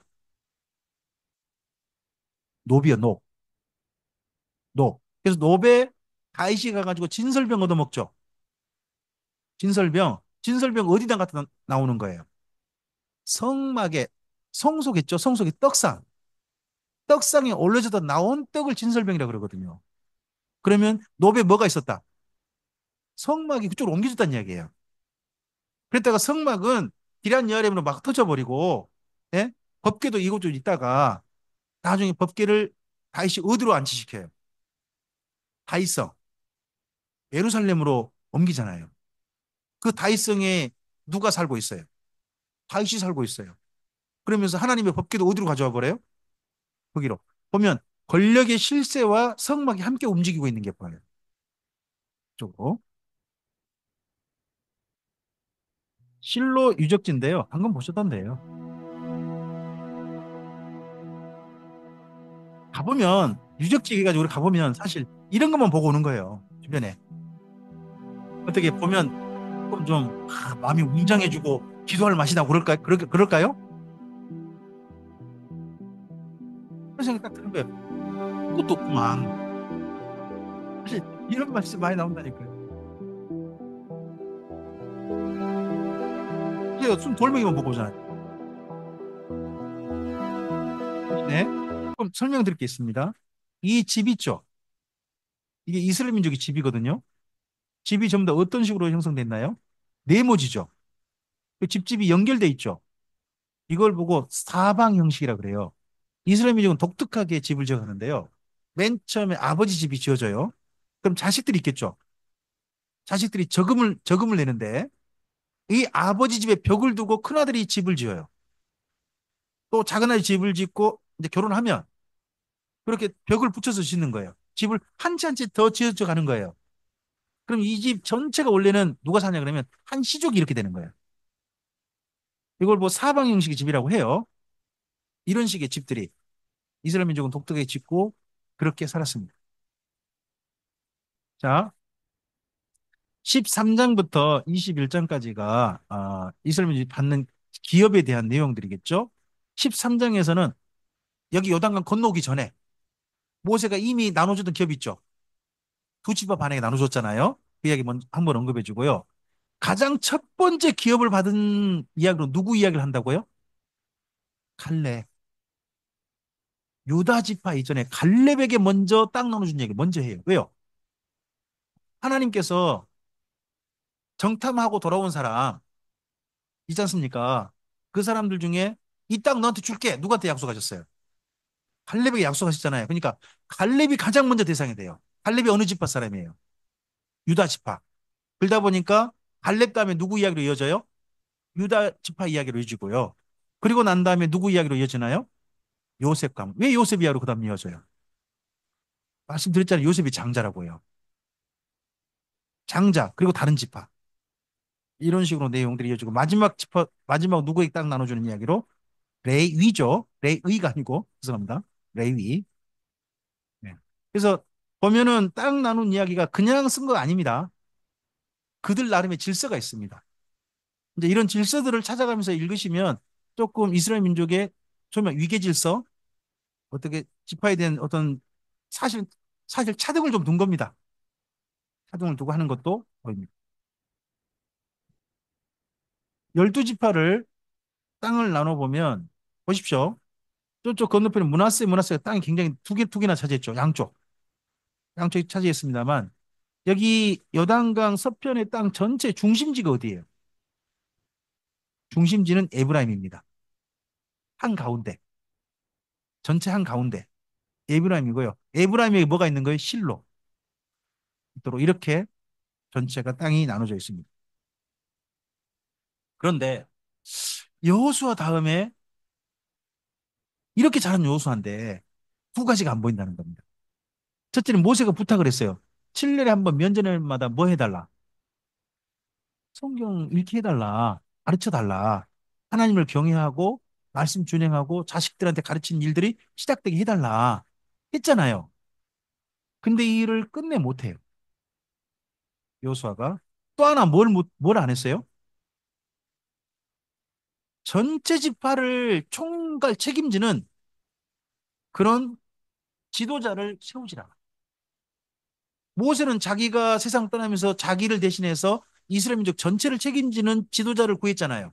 Speaker 1: 노비요, 노. 노. 그래서 노베 다윗이 가가지고 진설병 얻어먹죠. 진설병. 진설병 어디다 갖다 나오는 거예요? 성막에 성소겠죠. 성속의 떡상. 떡상에 올려져다 나온 떡을 진설병이라고 그러거든요. 그러면 노베 뭐가 있었다? 성막이 그쪽으로 옮겨졌다는 이야기예요. 그랬다가 성막은 기란 여아렘으로 막 터져버리고, 예? 법궤도 이곳저곳 있다가 나중에 법궤를 다시 어디로 안치시켜요? 다이성, 예루살렘으로 옮기잖아요. 그 다이성에 누가 살고 있어요? 다윗이 살고 있어요. 그러면서 하나님의 법궤도 어디로 가져와 버려요? 거기로. 보면 권력의 실세와 성막이 함께 움직이고 있는 게 보여요. 쪽으로. 실로 유적지인데요. 방금 보셨던데요. 가보면 유적지 해가지고 우리 가보면 사실 이런 것만 보고 오는 거예요. 주변에. 어떻게 보면 조금 좀 마음이 웅장해지고 기도할 맛이 나고 그럴까요? 그런 생각 딱 드는 거예요. 그것도 없구만. 사실 이런 말씀 많이 나온다니까요. 그래요. 숨 돌멩이만 보고 오잖아요. 네. 그럼 설명드릴 게 있습니다. 이 집 있죠? 이게 이스라엘 민족의 집이거든요. 집이 전부 다 어떤 식으로 형성됐나요? 네모지죠. 그 집집이 연결돼 있죠. 이걸 보고 사방 형식이라 그래요. 이스라엘 민족은 독특하게 집을 지어가는데요. 맨 처음에 아버지 집이 지어져요. 그럼 자식들이 있겠죠. 자식들이 저금을 내는데 이 아버지 집에 벽을 두고 큰아들이 집을 지어요. 또 작은아들이 집을 짓고 이제 결혼하면 그렇게 벽을 붙여서 짓는 거예요. 집을 한 채 한 채 더 지어져 가는 거예요. 그럼 이 집 전체가 원래는 누가 사냐 그러면 한 시족이 이렇게 되는 거예요. 이걸 뭐 사방 형식의 집이라고 해요. 이런 식의 집들이 이스라엘 민족은 독특하게 짓고 그렇게 살았습니다. 자, 13장부터 21장까지가 이스라엘 민족이 받는 기업에 대한 내용들이겠죠. 13장에서는 여기 요단강 건너오기 전에 모세가 이미 나눠주던 기업이 있죠. 두 지파 반에게 나눠줬잖아요. 그 이야기 먼저 한번 언급해 주고요. 가장 첫 번째 기업을 받은 이야기로 누구 이야기를 한다고요? 갈렙. 유다 지파 이전에 갈렙에게 먼저 땅 나눠준 얘기 먼저 해요. 왜요? 하나님께서 정탐하고 돌아온 사람 있지 않습니까? 그 사람들 중에 이 땅 너한테 줄게. 누구한테 약속하셨어요? 갈렙에게 약속하셨잖아요. 그러니까 갈렙이 가장 먼저 대상이 돼요. 갈렙이 어느 지파 사람이에요? 유다 지파. 그러다 보니까 갈렙 다음에 누구 이야기로 이어져요? 유다 지파 이야기로 이어지고요. 그리고 난 다음에 누구 이야기로 이어지나요? 요셉 가문. 왜 요셉 이야기로 그 다음 이어져요? 말씀드렸잖아요. 요셉이 장자라고요. 장자 그리고 다른 지파. 이런 식으로 내용들이 이어지고 마지막 짚어 마지막 누구에게 딱 나눠주는 이야기로 레위죠. 레위가 아니고 죄송합니다. 레위. 네. 그래서 보면은 딱 나눈 이야기가 그냥 쓴 거 아닙니다. 그들 나름의 질서가 있습니다. 이제 이런 질서들을 찾아가면서 읽으시면 조금 이스라엘 민족의 정말 위계 질서 어떻게 지파에 대한 어떤 사실 사실 차등을 좀 둔 겁니다. 차등을 두고 하는 것도 보입니다. 열두 지파를 땅을 나눠 보면 보십시오. 저쪽 건너편에 문하세가 땅이 굉장히 두 개나 차지했죠. 양쪽이 차지했습니다만 여기 요단강 서편의 땅 전체 중심지가 어디예요? 중심지는 에브라임입니다. 한 가운데 전체 한 가운데 에브라임이고요. 에브라임에 뭐가 있는 거예요? 실로 있도록 이렇게 전체가 땅이 나눠져 있습니다. 그런데 여호수아 다음에 이렇게 잘한 여호수아인데 두 가지가 안 보인다는 겁니다. 첫째는 모세가 부탁을 했어요. 7년에 한 번 면전날마다 뭐 해달라? 성경 읽게 해달라. 가르쳐달라. 하나님을 경외하고 말씀 준행하고 자식들한테 가르친 일들이 시작되게 해달라. 했잖아요. 근데 이 일을 끝내 못해요. 여호수아가. 또 하나 뭘 안 했어요? 전체 지파를 총괄 책임지는 그런 지도자를 세우지라. 모세는 자기가 세상 떠나면서 자기를 대신해서 이스라엘 민족 전체를 책임지는 지도자를 구했잖아요.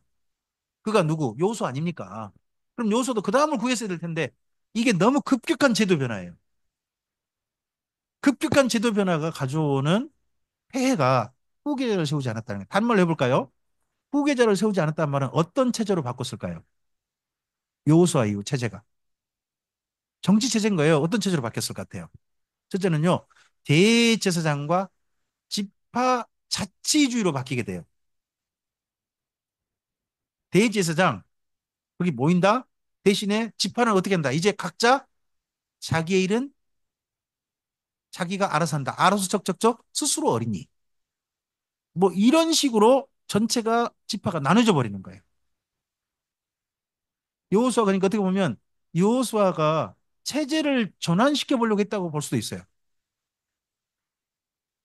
Speaker 1: 그가 누구? 여호수 아닙니까? 그럼 여호수도 그 다음을 구했어야 될 텐데 이게 너무 급격한 제도 변화예요. 급격한 제도 변화가 가져오는 폐해가 후계자를 세우지 않았다는 거예요. 단말로 해볼까요? 후계자를 세우지 않았다는 말은 어떤 체제로 바꿨을까요? 여호수아 이후 체제가 정치 체제인 거예요. 어떤 체제로 바뀌었을 것 같아요? 첫째는요, 대제사장과 지파 자치주의로 바뀌게 돼요. 대제사장 거기 모인다. 대신에 지파는 어떻게 한다? 이제 각자 자기의 일은 자기가 알아서 한다. 알아서 척척척 스스로 어리니. 뭐 이런 식으로 전체가 지파가 나눠져 버리는 거예요. 여호수아 그러니까 어떻게 보면 여호수아가 체제를 전환시켜 보려고 했다고 볼 수도 있어요.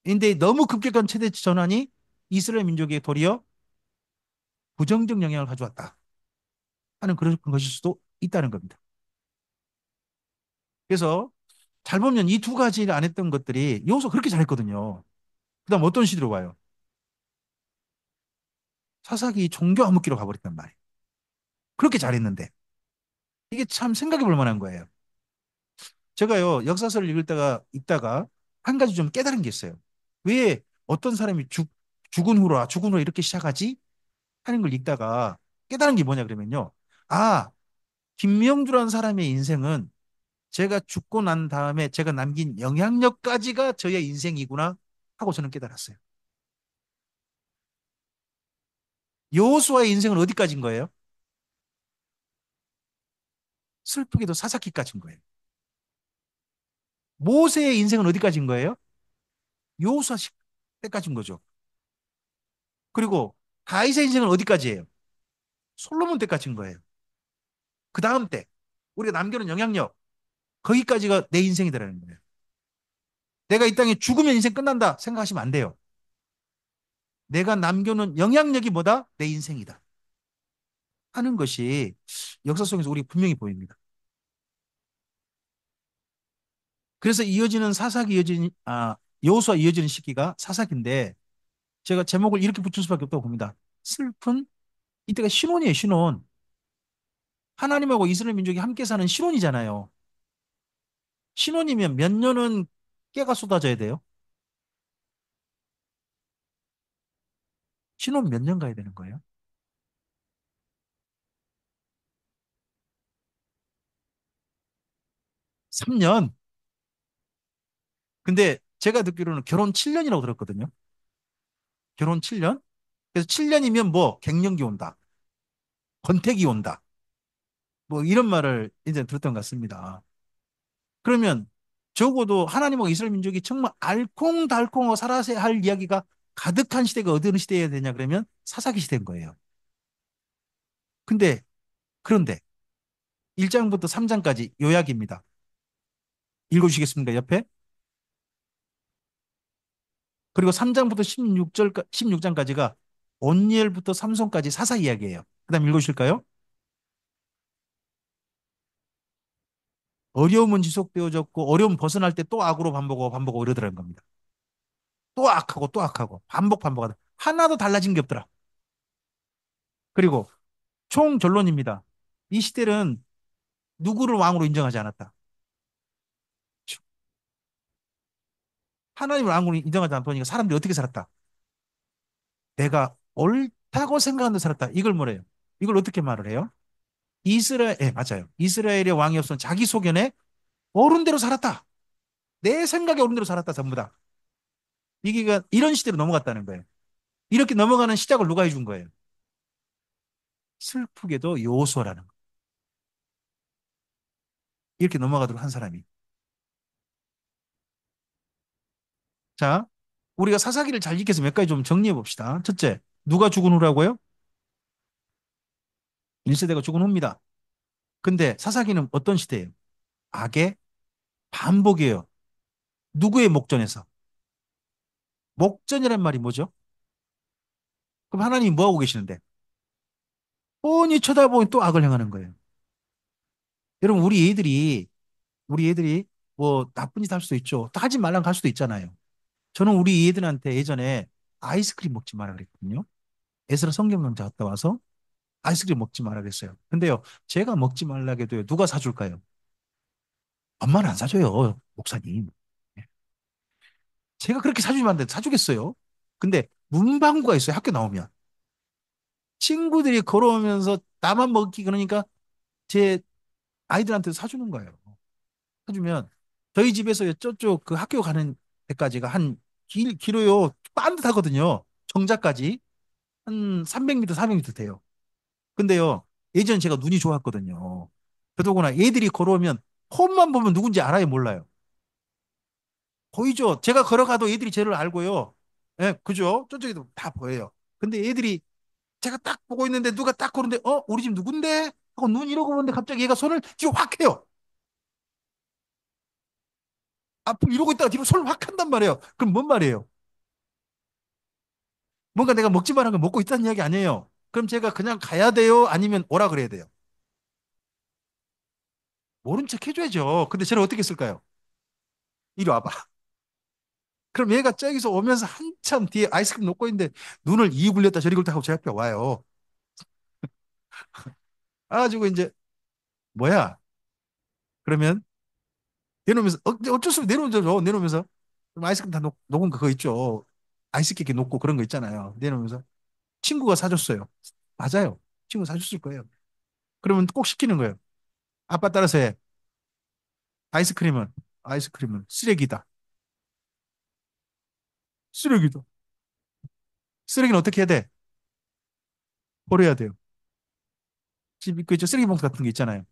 Speaker 1: 근데 너무 급격한 체제 전환이 이스라엘 민족에 도리어 부정적 영향을 가져왔다 하는 그런 것일 수도 있다는 겁니다. 그래서 잘 보면 이 두 가지를 안 했던 것들이 여호수아 그렇게 잘했거든요. 그다음 어떤 시대로 와요? 사사기 종교 암흑기로 가버렸단 말이에요. 그렇게 잘했는데 이게 참 생각해 볼 만한 거예요. 제가요 역사서를 읽다가 한 가지 좀 깨달은 게 있어요. 왜 어떤 사람이 죽은 후로 이렇게 시작하지? 하는 걸 읽다가 깨달은 게 뭐냐 그러면요. 아, 김명주라는 사람의 인생은 제가 죽고 난 다음에 제가 남긴 영향력까지가 저의 인생이구나 하고 저는 깨달았어요. 여호수아의 인생은 어디까지인 거예요? 슬프게도 사사기까지인 거예요. 모세의 인생은 어디까지인 거예요? 여호수아 때까지인 거죠. 그리고 다윗의 인생은 어디까지예요? 솔로몬 때까지인 거예요. 그 다음 때 우리가 남겨놓은 영향력 거기까지가 내 인생이라는 거예요. 내가 이 땅에 죽으면 인생 끝난다 생각하시면 안 돼요. 내가 남겨놓은 영향력이 뭐다? 내 인생이다 하는 것이 역사 속에서 우리 분명히 보입니다. 그래서 이어지는 사사기 이어지는 여호수아 이어지는 시기가 사사기인데 제가 제목을 이렇게 붙일 수밖에 없다고 봅니다. 슬픈 이때가 신혼이에요, 신혼. 하나님하고 이스라엘 민족이 함께 사는 신혼이잖아요. 신혼이면 몇 년은 깨가 쏟아져야 돼요? 신혼 몇 년 가야 되는 거예요? 3년. 근데 제가 듣기로는 결혼 7년이라고 들었거든요. 결혼 7년? 그래서 7년이면 뭐 갱년기 온다. 권태기 온다. 뭐 이런 말을 이제 들었던 것 같습니다. 그러면 적어도 하나님과 이스라엘 민족이 정말 알콩달콩하고 살아야 할 이야기가 가득한 시대가 어느 시대여야 되냐 그러면 사사기 시대인 거예요. 근데 그런데 1장부터 3장까지 요약입니다. 읽어주시겠습니까? 옆에. 그리고 3장부터 16장까지가 온니엘부터 삼손까지 사사 이야기예요. 그다음 읽으실까요? 어려움은 지속되어졌고 어려움 벗어날 때 또 악으로 반복하고 반복하고 이러더라는 겁니다. 또 악하고 또 악하고 반복하다. 하나도 달라진 게 없더라. 그리고 총 결론입니다. 이 시대는 누구를 왕으로 인정하지 않았다. 하나님을 왕으로 인정하지 않다니까 사람들이 어떻게 살았다? 내가 옳다고 생각하는 데 살았다. 이걸 뭐래요? 이걸 어떻게 말을 해요? 맞아요. 이스라엘의 왕이 없으면 자기 소견에 옳은 대로 살았다. 내 생각에 옳은 대로 살았다. 전부 다. 이게 이런 시대로 넘어갔다는 거예요. 이렇게 넘어가는 시작을 누가 해준 거예요? 슬프게도 요호수아라는 거. 이렇게 넘어가도록 한 사람이. 자, 우리가 사사기를 잘 읽혀서 몇 가지 좀 정리해 봅시다. 첫째, 누가 죽은 후라고요? 1세대가 죽은 후입니다. 근데 사사기는 어떤 시대예요? 악의 반복이에요. 누구의 목전에서? 목전이란 말이 뭐죠? 그럼 하나님이 뭐 하고 계시는데? 뻔히 쳐다보니 또 악을 행하는 거예요. 여러분, 우리 애들이 뭐 나쁜 짓 할 수도 있죠. 또 하지 말라고 할 수도 있잖아요. 저는 우리 애들한테 예전에 아이스크림 먹지 마라 그랬거든요. 애들은 성경을 갔다 와서 아이스크림 먹지 마라 그랬어요. 근데요, 제가 먹지 말라 해도요, 누가 사줄까요? 엄마는 안 사줘요, 목사님. 예. 제가 그렇게 사주면 안 돼. 사주겠어요? 근데 문방구가 있어요, 학교 나오면. 친구들이 걸어오면서 나만 먹기 그러니까 제 아이들한테 사주는 거예요. 사주면 저희 집에서 저쪽 그 학교 가는 데까지가 한 길어요. 반듯하거든요. 정자까지 한 300m, 400m 돼요. 근데요, 예전 제가 눈이 좋았거든요. 더더구나 애들이 걸어오면 폰만 보면 누군지 알아요, 몰라요? 보이죠? 제가 걸어가도 애들이 저를 알고요. 예, 그죠? 저쪽에도 다 보여요. 근데 애들이 제가 딱 보고 있는데 누가 딱 그러는데 우리 집 누군데? 하고 눈 이러고 보는데 갑자기 얘가 손을 뒤로 확 해요. 앞을 이러고 있다가 뒤로 손을 확 한단 말이에요. 그럼 뭔 말이에요? 뭔가 내가 먹지 말한 걸 먹고 있다는 이야기 아니에요. 그럼 제가 그냥 가야 돼요? 아니면 오라 그래야 돼요? 모른 척 해줘야죠. 근데 쟤는 어떻게 했을까요? 이리 와봐. 그럼 얘가 저기서 오면서 한참 뒤에 아이스크림 놓고 있는데 눈을 이 굴렸다 저리 굴렸다 하고 제 앞에 와요. 가지고 이제 뭐야? 그러면 내놓으면서 어쩔 수 없이 내놓으죠. 내놓으면서 그럼 아이스크림 다 녹은 거 그거 있죠. 아이스케이크 녹고 그런 거 있잖아요. 내놓으면서 친구가 사줬어요. 맞아요. 친구 사줬을 거예요. 그러면 꼭 시키는 거예요. 아빠 따라서 해. 아이스크림은 아이스크림은 쓰레기다. 쓰레기다. 쓰레기는 어떻게 해야 돼? 버려야 돼요. 집 그 쓰레기 봉투 같은 게 있잖아요.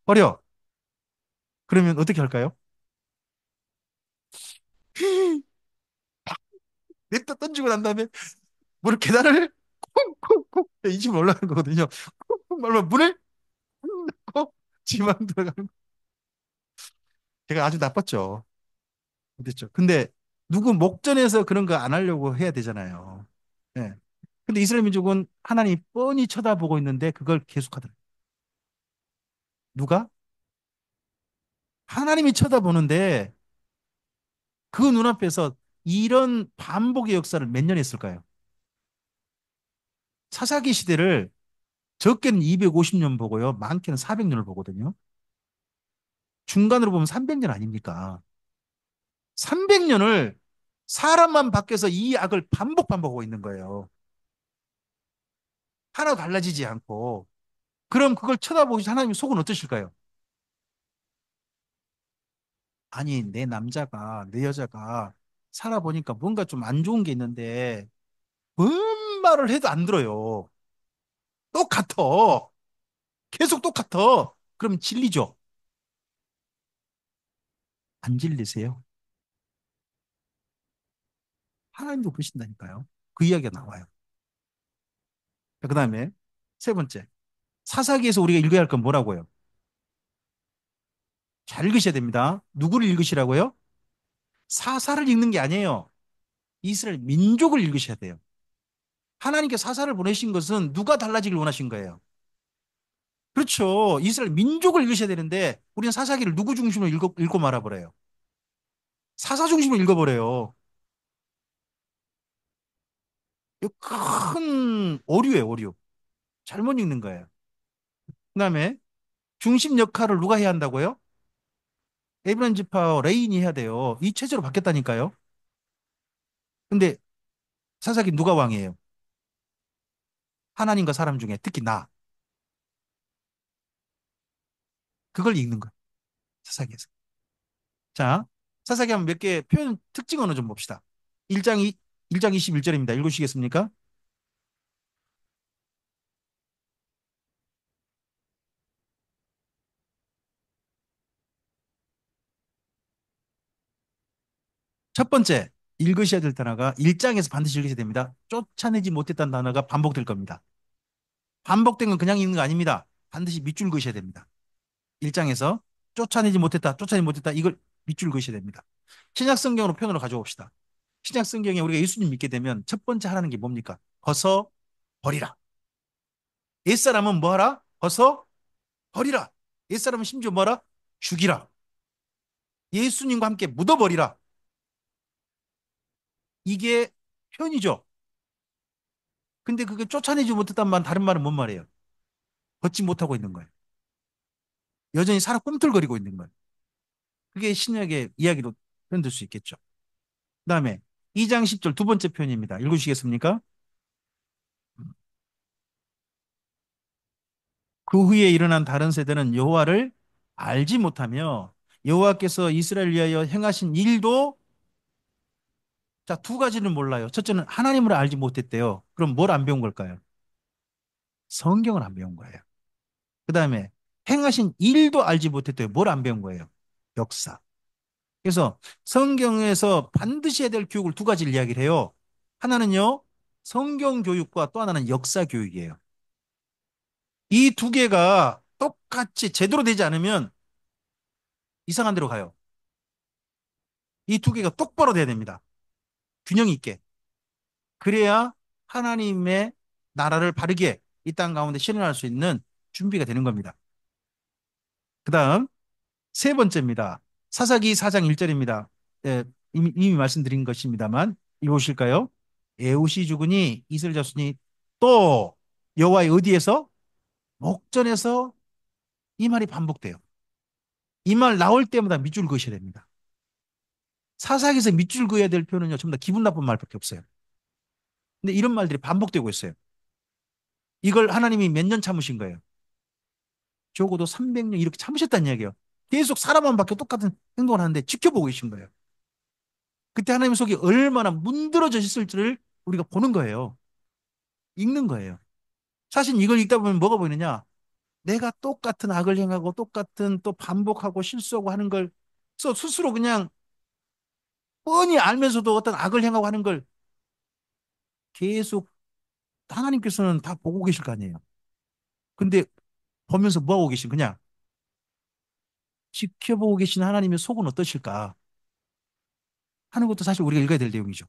Speaker 1: 버려. 그러면 어떻게 할까요? 냅다 던지고 난 다음에 물 계단을 콩콩콩 이 집으로 올라가는 거거든요. 콩콩 말면 문을 닫고 집안 들어가는 거. 제가 아주 나빴죠. 그랬죠. 근데 누구 목전에서 그런 거 안 하려고 해야 되잖아요. 예. 근데 이스라엘 민족은 하나님 뻔히 쳐다보고 있는데 그걸 계속하더라고요. 누가? 하나님이 쳐다보는데 그 눈앞에서 이런 반복의 역사를 몇 년 했을까요? 사사기 시대를 적게는 250년 보고요. 많게는 400년을 보거든요. 중간으로 보면 300년 아닙니까? 300년을 사람만 밖에서 이 악을 반복하고 있는 거예요. 하나 달라지지 않고. 그럼 그걸 쳐다보시 하나님 속은 어떠실까요? 아니, 내 남자가, 내 여자가 살아보니까 뭔가 좀 안 좋은 게 있는데, 뭔 말을 해도 안 들어요. 똑같아. 계속 똑같아. 그럼 질리죠? 안 질리세요? 하나님도 그러신다니까요. 그 이야기가 나와요. 그 다음에 세 번째. 사사기에서 우리가 읽어야 할 건 뭐라고요? 잘 읽으셔야 됩니다. 누구를 읽으시라고요? 사사를 읽는 게 아니에요. 이스라엘 민족을 읽으셔야 돼요. 하나님께 사사를 보내신 것은 누가 달라지길 원하신 거예요. 그렇죠. 이스라엘 민족을 읽으셔야 되는데 우리는 사사기를 누구 중심으로 읽고 말아버려요. 사사 중심으로 읽어버려요. 이거 큰 오류예요, 오류. 잘못 읽는 거예요. 그다음에 중심 역할을 누가 해야 한다고요? 에브라임 지파 레인이 해야 돼요. 이 체제로 바뀌었다니까요. 근데 사사기 누가 왕이에요? 하나님과 사람 중에 특히 나. 그걸 읽는 거예요. 사사기에서. 자, 사사기 한번 몇 개 표현 특징 어느 좀 봅시다. 1장 1장 21절입니다. 읽으시겠습니까? 첫 번째, 읽으셔야 될 단어가 1장에서 반드시 읽으셔야 됩니다. 쫓아내지 못했다는 단어가 반복될 겁니다. 반복된 건 그냥 읽는 거 아닙니다. 반드시 밑줄 그으셔야 됩니다. 1장에서 쫓아내지 못했다, 쫓아내지 못했다, 이걸 밑줄 그으셔야 됩니다. 신약 성경으로 표현으로 가져옵시다. 신약 성경에 우리가 예수님 믿게 되면 첫 번째 하라는 게 뭡니까? 벗어 버리라. 옛사람은 뭐하라? 벗어 버리라. 옛사람은 심지어 뭐하라? 죽이라. 예수님과 함께 묻어버리라. 이게 표현이죠. 근데 그게 쫓아내지 못했단 말, 다른 말은 뭔 말이에요? 벗지 못하고 있는 거예요. 여전히 살아 꿈틀거리고 있는 거예요. 그게 신약의 이야기로 표현될 수 있겠죠. 그 다음에 2장 10절 두 번째 표현입니다. 읽으시겠습니까? 그 후에 일어난 다른 세대는 여호와를 알지 못하며 여호와께서 이스라엘 위하여 행하신 일도 자, 두 가지는 몰라요. 첫째는 하나님을 알지 못했대요. 그럼 뭘 안 배운 걸까요? 성경을 안 배운 거예요. 그 다음에 행하신 일도 알지 못했대요. 뭘 안 배운 거예요? 역사. 그래서 성경에서 반드시 해야 될 교육을 두 가지를 이야기를 해요. 하나는요, 성경 교육과 또 하나는 역사 교육이에요. 이 두 개가 똑같이 제대로 되지 않으면 이상한 데로 가요. 이 두 개가 똑바로 돼야 됩니다. 균형 있게. 그래야 하나님의 나라를 바르게 이 땅 가운데 실현할 수 있는 준비가 되는 겁니다. 그 다음 세 번째입니다. 사사기 4장 1절입니다. 예, 이미 말씀드린 것입니다만 읽으실까요? 에웃이 죽으니 이스라엘 자손이 또 여호와의 어디에서? 목전에서 이 말이 반복돼요. 이 말 나올 때마다 밑줄 그으셔야 됩니다. 사사기에서 밑줄 그어야 될 표현은요, 전부 다 기분 나쁜 말밖에 없어요. 근데 이런 말들이 반복되고 있어요. 이걸 하나님이 몇 년 참으신 거예요? 적어도 300년 이렇게 참으셨다는 이야기예요. 계속 사람만 바뀌어 똑같은 행동을 하는데 지켜보고 계신 거예요. 그때 하나님 속이 얼마나 문드러져있을지를 우리가 보는 거예요. 읽는 거예요. 사실 이걸 읽다 보면 뭐가 보이느냐? 내가 똑같은 악을 행하고 똑같은 또 반복하고 실수하고 하는 걸 스스로 그냥 뻔히 알면서도 어떤 악을 행하고 하는 걸 계속 하나님께서는 다 보고 계실 거 아니에요. 근데 보면서 뭐 하고 계신 그냥 지켜보고 계신 하나님의 속은 어떠실까 하는 것도 사실 우리가 읽어야 될 내용이죠.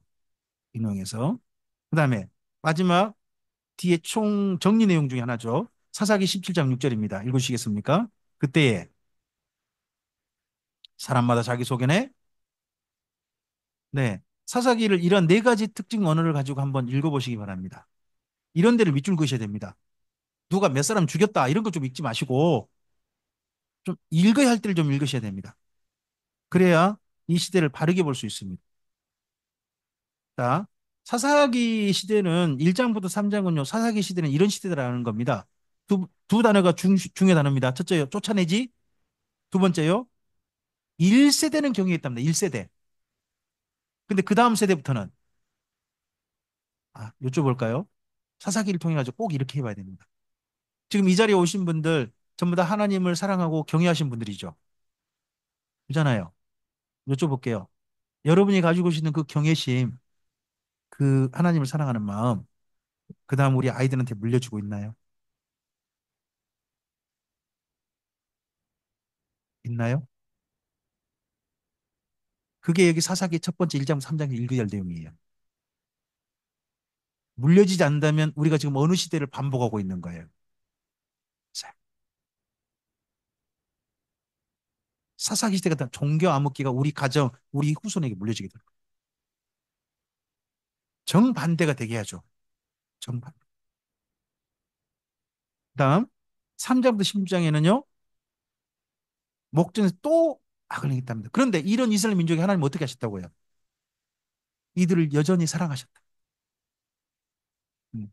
Speaker 1: 이 내용에서. 그 다음에 마지막 뒤에 총 정리 내용 중에 하나죠. 사사기 17장 6절입니다. 읽으시겠습니까? 그때에 사람마다 자기 소견에 네. 사사기를 이런 네 가지 특징 언어를 가지고 한번 읽어보시기 바랍니다. 이런 데를 밑줄 그으셔야 됩니다. 누가 몇 사람 죽였다 이런 거 좀 읽지 마시고 좀 읽어야 할 때를 좀 읽으셔야 됩니다. 그래야 이 시대를 바르게 볼 수 있습니다. 자, 사사기 시대는 1장부터 3장은요. 사사기 시대는 이런 시대라는 겁니다. 두 단어가 중요 단어입니다. 첫째요. 쫓아내지. 두 번째요. 1세대는 경유했답니다. 1세대. 근데 그 다음 세대부터는 여쭤볼까요? 사사기를 통해 가지고 꼭 이렇게 해봐야 됩니다. 지금 이 자리에 오신 분들 전부 다 하나님을 사랑하고 경외하신 분들이죠. 그잖아요. 여쭤볼게요. 여러분이 가지고 계시는 그 경외심 그 하나님을 사랑하는 마음, 그 다음 우리 아이들한테 물려주고 있나요? 있나요? 그게 여기 사사기 첫 번째 1장 3장 1구절 내용이에요. 물려지지 않는다면 우리가 지금 어느 시대를 반복하고 있는 거예요. 자, 사사기 시대 같은 종교 암흑기가 우리 가정, 우리 후손에게 물려지게 될 거예요. 정반대가 되게 하죠. 정반. 그다음 3장부터 16장에는요. 목전에서 또 악을 행했답니다. 그런데 이런 이스라엘 민족이 하나님 어떻게 하셨다고요? 이들을 여전히 사랑하셨다. 음.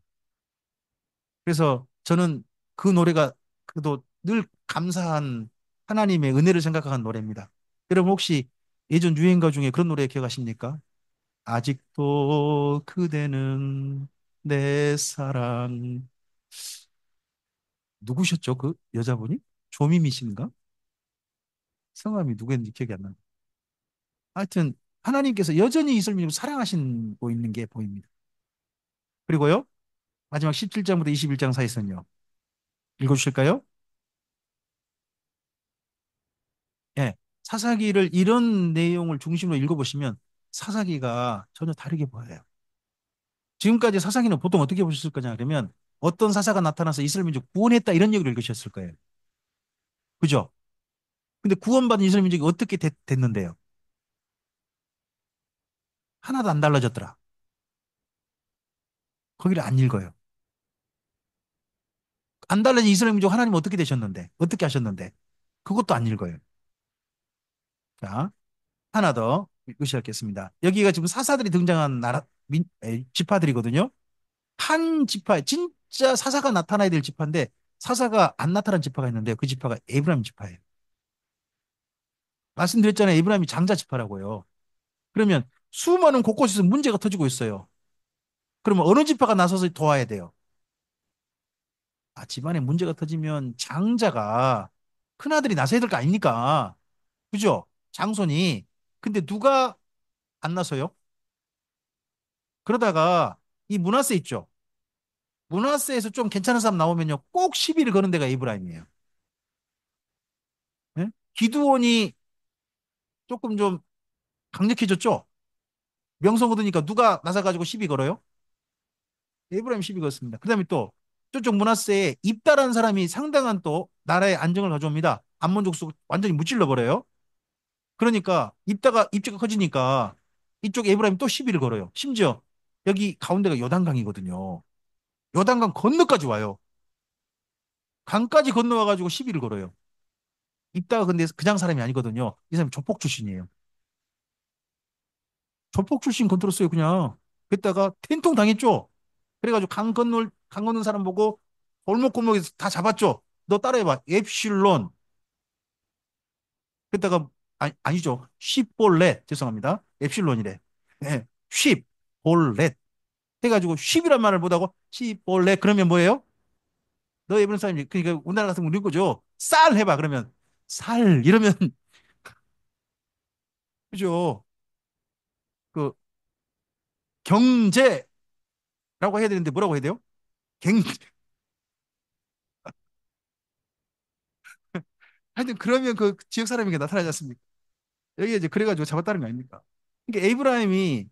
Speaker 1: 그래서 저는 그 노래가 그래도 늘 감사한 하나님의 은혜를 생각하는 노래입니다. 여러분 혹시 예전 유행가 중에 그런 노래 기억하십니까? 아직도 그대는 내 사랑. 누구셨죠? 그 여자분이? 조미미신가? 성함이 누구였는지 기억이 안 나요. 하여튼 하나님께서 여전히 이슬 민족을 사랑하시고 있는 게 보입니다. 그리고요. 마지막 17장부터 21장 사이에서는요. 읽어주실까요? 예. 사사기를 이런 내용을 중심으로 읽어보시면 사사기가 전혀 다르게 보여요. 지금까지 사사기는 보통 어떻게 보셨을 거냐 그러면 어떤 사사가 나타나서 이스라엘 민족 구원했다 이런 얘기를 읽으셨을 거예요. 그죠? 근데 구원받은 이스라엘 민족이 어떻게 됐는데요? 하나도 안 달라졌더라. 거기를 안 읽어요. 안 달라진 이스라엘 민족 하나님 어떻게 되셨는데? 어떻게 하셨는데? 그것도 안 읽어요. 자, 하나 더 읽으시겠습니다. 여기가 지금 사사들이 등장한 지파들이거든요. 한 지파, 진짜 사사가 나타나야 될 지파인데 사사가 안 나타난 지파가 있는데 그 지파가 에브라임 지파예요. 말씀드렸잖아요. 에브라임이 장자 지파라고요. 그러면 수많은 곳곳에서 문제가 터지고 있어요. 그러면 어느 지파가 나서서 도와야 돼요? 아, 집안에 문제가 터지면 장자가 큰아들이 나서야 될 거 아닙니까? 그죠? 장손이. 근데 누가 안 나서요? 그러다가 이 문하세 있죠? 문하세에서 좀 괜찮은 사람 나오면요. 꼭 시비를 거는 데가 에브라임이에요. 예? 기드온이 조금 좀 강력해졌죠? 명성 얻으니까 누가 나서가지고 시비 걸어요? 에브라임 시비 걸었습니다. 그 다음에 또 저쪽 문하세에 입다라는 사람이 상당한 또 나라의 안정을 가져옵니다. 암몬 족속 완전히 무찔러 버려요. 그러니까 입지가 커지니까 이쪽 에브라임이 또 시비를 걸어요. 심지어 여기 가운데가 요단강이거든요. 요단강 건너까지 와요. 강까지 건너와가지고 시비를 걸어요. 입다가 근데 그냥 사람이 아니거든요. 이 사람이 조폭 출신이에요. 조폭 출신 건드렸어요, 그냥. 그랬다가 텐통 당했죠. 그래가지고 강 건넌 사람 보고 골목골목에서 다 잡았죠. 너 따라해봐. 엡실론. 그랬다가, 아니죠. 쉽볼렛. 죄송합니다. 엡실론이래. 예, 쉽, 볼렛. 해가지고 쉽이란 말을 못하고 쉽볼렛. 그러면 뭐예요? 너 이번 사람이, 그러니까 우리나라 같은 거 우리 거죠. 쌀 해봐. 그러면 살. 이러면, 그죠. 그 경제라고 해야 되는데 뭐라고 해야 돼요? 갱, 하여튼 그러면 그 지역 사람에게 나타나지 않습니까? 여기 이제 그래가지고 잡았다는 거 아닙니까? 그러니까 에이브라임이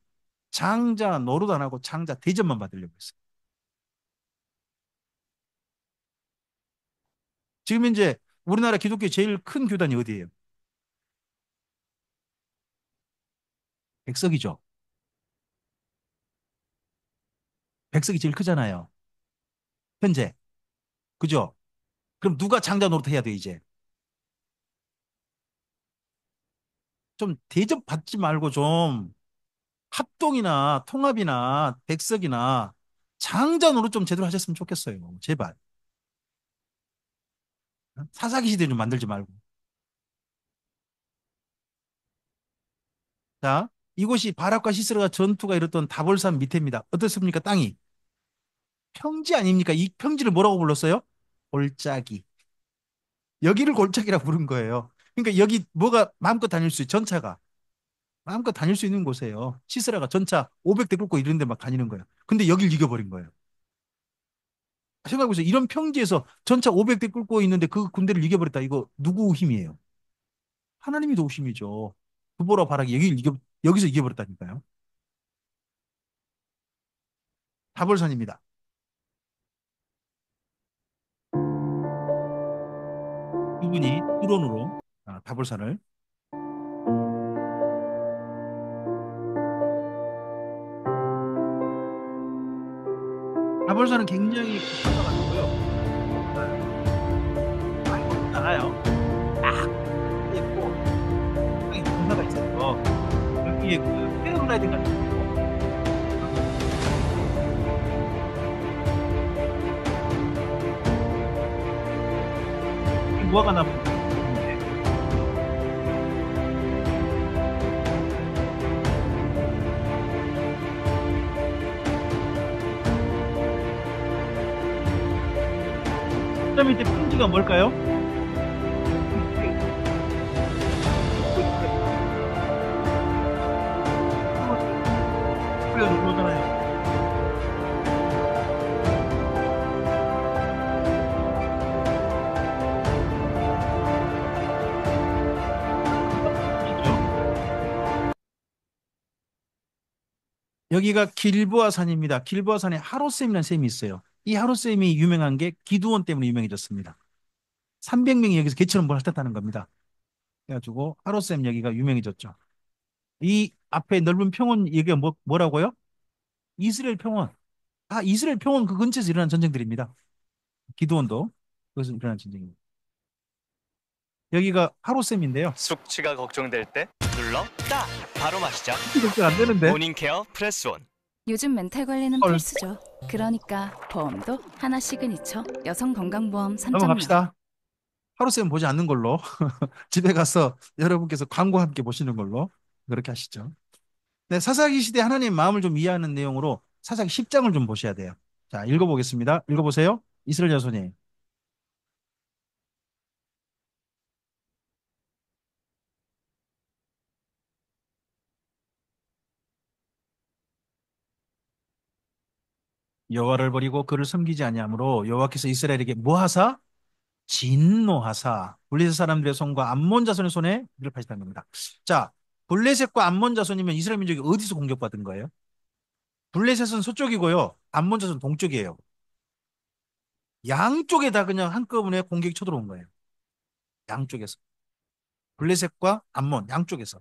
Speaker 1: 장자 노릇 안 하고 장자 대접만 받으려고 했어요. 지금 이제 우리나라 기독교 제일 큰 교단이 어디예요? 백석이죠. 백석이 제일 크잖아요. 현재. 그죠? 그럼 누가 장자 노릇 해야 돼, 이제? 좀 대접 받지 말고 좀 합동이나 통합이나 백석이나 장자 노릇 좀 제대로 하셨으면 좋겠어요. 제발. 사사기 시대 좀 만들지 말고. 자, 이곳이 바락과 시스라가 전투가 이뤘던 다볼산 밑에입니다. 어떻습니까? 땅이. 평지 아닙니까? 이 평지를 뭐라고 불렀어요? 골짜기. 여기를 골짜기라고 부른 거예요. 그러니까 여기 뭐가 마음껏 다닐 수 있어요. 전차가. 마음껏 다닐 수 있는 곳이에요. 시스라가 전차 500대 끓고 이런 데 막 다니는 거예요. 근데 여길 이겨버린 거예요. 생각해보세요. 이런 평지에서 전차 500대 끓고 있는데 그 군대를 이겨버렸다. 이거 누구 힘이에요? 하나님이 도우심이죠. 두보라 바라기 여기서 이겨버렸다니까요. 다볼산입니다. 두 분이 뚜론으로 다볼산을. 다볼산은 굉장히 깊은 것 같고요. 많이 높지 않아요. 딱 있고 굉장히 경사가 있어서 여기에 그 패러글라이딩 같은 거 무화과 나무 있는데 그 밑에 평지가 뭘까요? 그러잖아요. 여기가 길보아 산입니다. 길보아 산에 하롯샘이라는 샘이 있어요. 이 하롯샘이 유명한 게 기드온 때문에 유명해졌습니다. 300명이 여기서 개처럼 뭘 핥았다는 겁니다. 그래가지고 하롯샘 여기가 유명해졌죠. 이 앞에 넓은 평원 여기가 뭐라고요? 이스라엘 평원. 이스라엘 평원 그 근처에서 일어난 전쟁들입니다. 기드온도 거기서 일어난 전쟁입니다. 여기가 하롯샘인데요.
Speaker 2: 숙취가 걱정될 때 눌러 딱 바로 마시자.
Speaker 1: 걱정 안 되는데.
Speaker 2: 모닝케어 프레스온.
Speaker 3: 요즘 멘탈 관리는
Speaker 1: 헐.
Speaker 3: 필수죠. 그러니까 보험도 하나 시그니처 여성건강보험 3.0.
Speaker 1: 넘어갑시다. 하루쌤 보지 않는 걸로 집에 가서 여러분께서 광고 함께 보시는 걸로 그렇게 하시죠. 네, 사사기 시대 하나님 마음을 좀 이해하는 내용으로 사사기 10장을 좀 보셔야 돼요. 자, 읽어보겠습니다. 읽어보세요. 이스라엘 자손이. 여호와를 버리고 그를 섬기지 아니하므로 여호와께서 이스라엘에게 뭐 하사? 진노하사 블레셋 사람들의 손과 암몬 자손의 손에 이를 파시다는 겁니다. 자, 블레셋과 암몬 자손이면 이스라엘 민족이 어디서 공격받은 거예요? 블레셋은 서쪽이고요. 암몬 자손은 동쪽이에요. 양쪽에 다 그냥 한꺼번에 공격이 쳐들어온 거예요. 양쪽에서. 블레셋과 암몬 양쪽에서.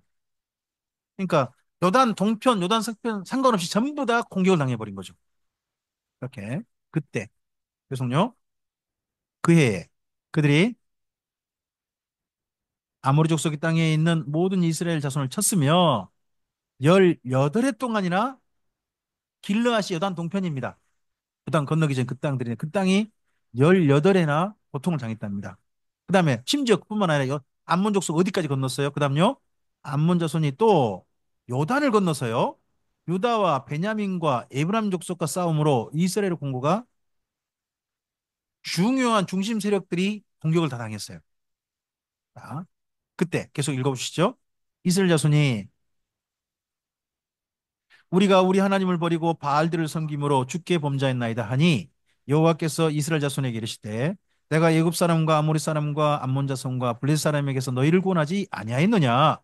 Speaker 1: 그러니까 요단 동편, 요단 서편 상관없이 전부 다 공격을 당해버린 거죠. 이렇게. 그때. 죄송요. 그 해에 그들이 아모리 족속의 땅에 있는 모든 이스라엘 자손을 쳤으며 18해 동안이나 길르앗이 요단 동편입니다. 요단 건너기 전 그 땅들이 그 땅이 18해나 고통을 당했답니다. 그 다음에 심지어 그뿐만 아니라 암몬 족속 어디까지 건넜어요? 그 다음요. 암몬 자손이 또 요단을 건너서요. 유다와 베냐민과 에브라임 족속과 싸움으로 이스라엘 공고가 중요한 중심 세력들이 공격을 다 당했어요. 자, 그때 계속 읽어보시죠. 이스라엘 자손이 우리가 우리 하나님을 버리고 바알들을 섬김으로 주께 범죄했나이다 하니 여호와께서 이스라엘 자손에게 이르시되 내가 애굽 사람과 아모리 사람과 암몬 자손과 블레셋 사람에게서 너희를 구원하지 아니하였느냐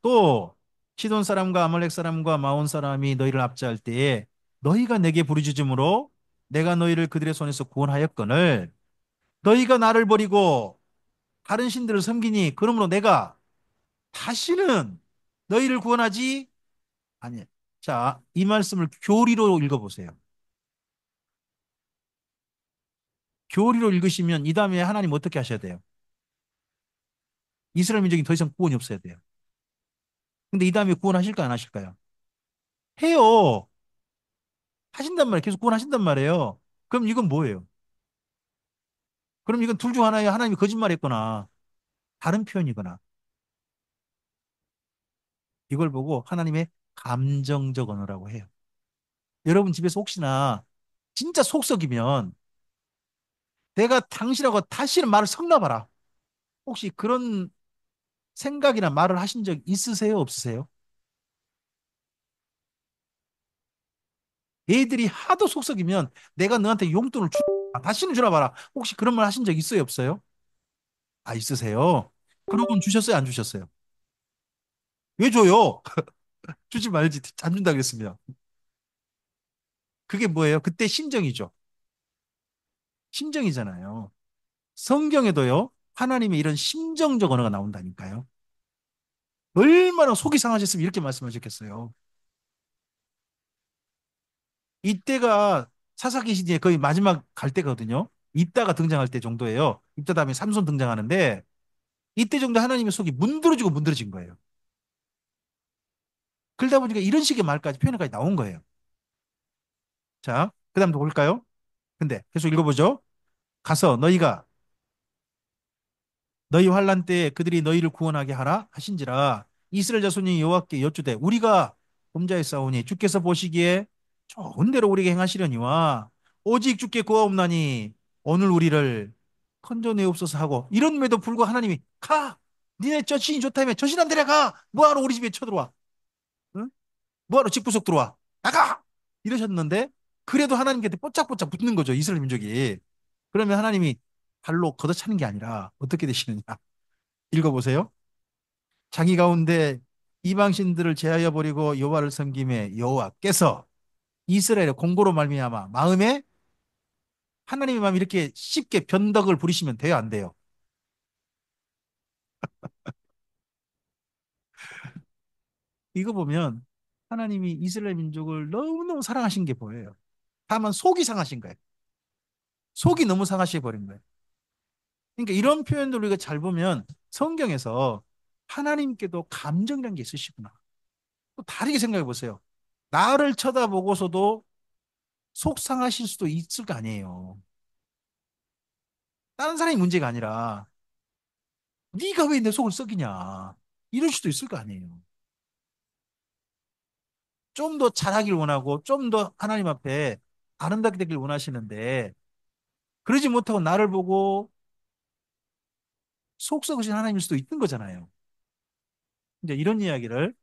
Speaker 1: 또 시돈 사람과 아말렉 사람과 마온 사람이 너희를 압제할 때에 너희가 내게 부르짖음으로 내가 너희를 그들의 손에서 구원하였거늘 너희가 나를 버리고 다른 신들을 섬기니 그러므로 내가 다시는 너희를 구원하지 아니. 자, 이 말씀을 교리로 읽어보세요. 교리로 읽으시면 이 다음에 하나님 어떻게 하셔야 돼요? 이스라엘 민족이 더 이상 구원이 없어야 돼요. 근데 이 다음에 구원하실까요? 안 하실까요? 해요. 하신단 말이에요. 계속 구원하신단 말이에요. 그럼 이건 뭐예요? 그럼 이건 둘 중 하나예요. 하나님이 거짓말했거나 다른 표현이거나 이걸 보고 하나님의 감정적 언어라고 해요. 여러분 집에서 혹시나 진짜 속썩이면 내가 당신하고 다시는 말을 섞나 봐라. 혹시 그런 생각이나 말을 하신 적 있으세요? 없으세요? 애들이 하도 속썩이면 내가 너한테 용돈을 다시는 주나 봐라. 혹시 그런 말 하신 적 있어요, 없어요? 아, 있으세요? 그러면 주셨어요, 안 주셨어요? 왜 줘요? 주지 말지. 안 준다 그랬습니다. 그게 뭐예요? 그때 심정이죠. 심정이잖아요. 성경에도요, 하나님의 이런 심정적 언어가 나온다니까요. 얼마나 속이 상하셨으면 이렇게 말씀하셨겠어요. 이때가 사사기 시대의 거의 마지막 갈 때거든요. 입다가 등장할 때 정도예요. 입다 다음에 삼손 등장하는데 이때 정도 하나님의 속이 문드러지고 문드러진 거예요. 그러다 보니까 이런 식의 말까지 표현까지 나온 거예요. 자, 그 다음 또 볼까요? 근데 계속 읽어보죠. 가서 너희가 너희 환란 때에 그들이 너희를 구원하게 하라 하신지라 이스라엘 자손이 여호와께 여쭈되 우리가 범죄하였사오니 주께서 보시기에 좋은 대로 우리에게 행하시려니와 오직 주께 구하옵나니 오늘 우리를 건져내옵소서 하고 이런에도 불구하고 하나님이 가 니네 저신이 좋다며 저신 데려가 뭐하러 우리 집에 쳐들어와 응? 뭐하러 집구석 들어와 나가 이러셨는데 그래도 하나님께 뽀짝뽀짝 붙는 거죠 이스라엘 민족이 그러면 하나님이 발로 걷어차는 게 아니라 어떻게 되시느냐 읽어보세요. 자기 가운데 이방신들을 제하여 버리고 여호와를 섬김에 여호와께서 이스라엘의 공고로 말미암아 마음에 하나님의 마음이 이렇게 쉽게 변덕을 부리시면 돼요, 안 돼요? 이거 보면 하나님이 이스라엘 민족을 너무너무 사랑하신 게 보여요. 다만 속이 상하신 거예요. 속이 너무 상하셔 버린 거예요. 그러니까 이런 표현들 우리가 잘 보면 성경에서 하나님께도 감정이라는 게 있으시구나. 또 다르게 생각해 보세요. 나를 쳐다보고서도 속상하실 수도 있을 거 아니에요. 다른 사람이 문제가 아니라 네가 왜 내 속을 썩이냐 이럴 수도 있을 거 아니에요. 좀 더 잘하길 원하고 좀 더 하나님 앞에 아름답게 되길 원하시는데 그러지 못하고 나를 보고 속 썩으신 하나님일 수도 있는 거잖아요. 이제 이런 이야기를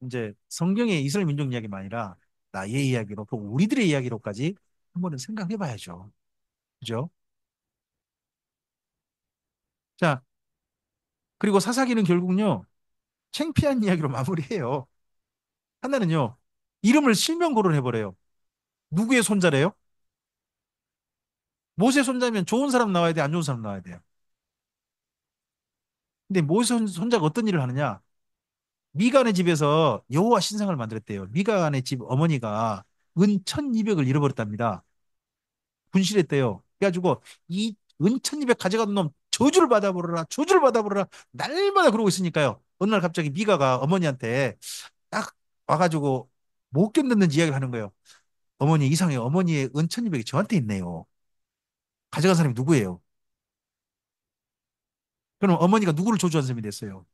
Speaker 1: 이제 성경의 이스라엘 민족 이야기만 아니라 나의 이야기로 또 우리들의 이야기로까지 한번은 생각해 봐야죠. 그죠? 자, 그리고 사사기는 결국은요, 창피한 이야기로 마무리해요. 하나는요, 이름을 실명거론을 해버려요. 누구의 손자래요? 모세 손자면 좋은 사람 나와야 돼, 안 좋은 사람 나와야 돼요. 근데 모세 손자가 어떤 일을 하느냐? 미간의 집에서 여호와 신상을 만들었대요. 미간의 집 어머니가 은 1200을 잃어버렸답니다. 분실했대요. 그래가지고 이 은 1200 가져가던 놈 저주를 받아버려라, 저주를 받아버려라. 날마다 그러고 있으니까요. 어느 날 갑자기 미가가 어머니한테 딱 와가지고 못 견뎠는지 이야기를 하는 거예요. 어머니 이상해요. 어머니의 은 1200이 저한테 있네요. 가져간 사람이 누구예요? 그럼 어머니가 누구를 저주한 셈이 됐어요?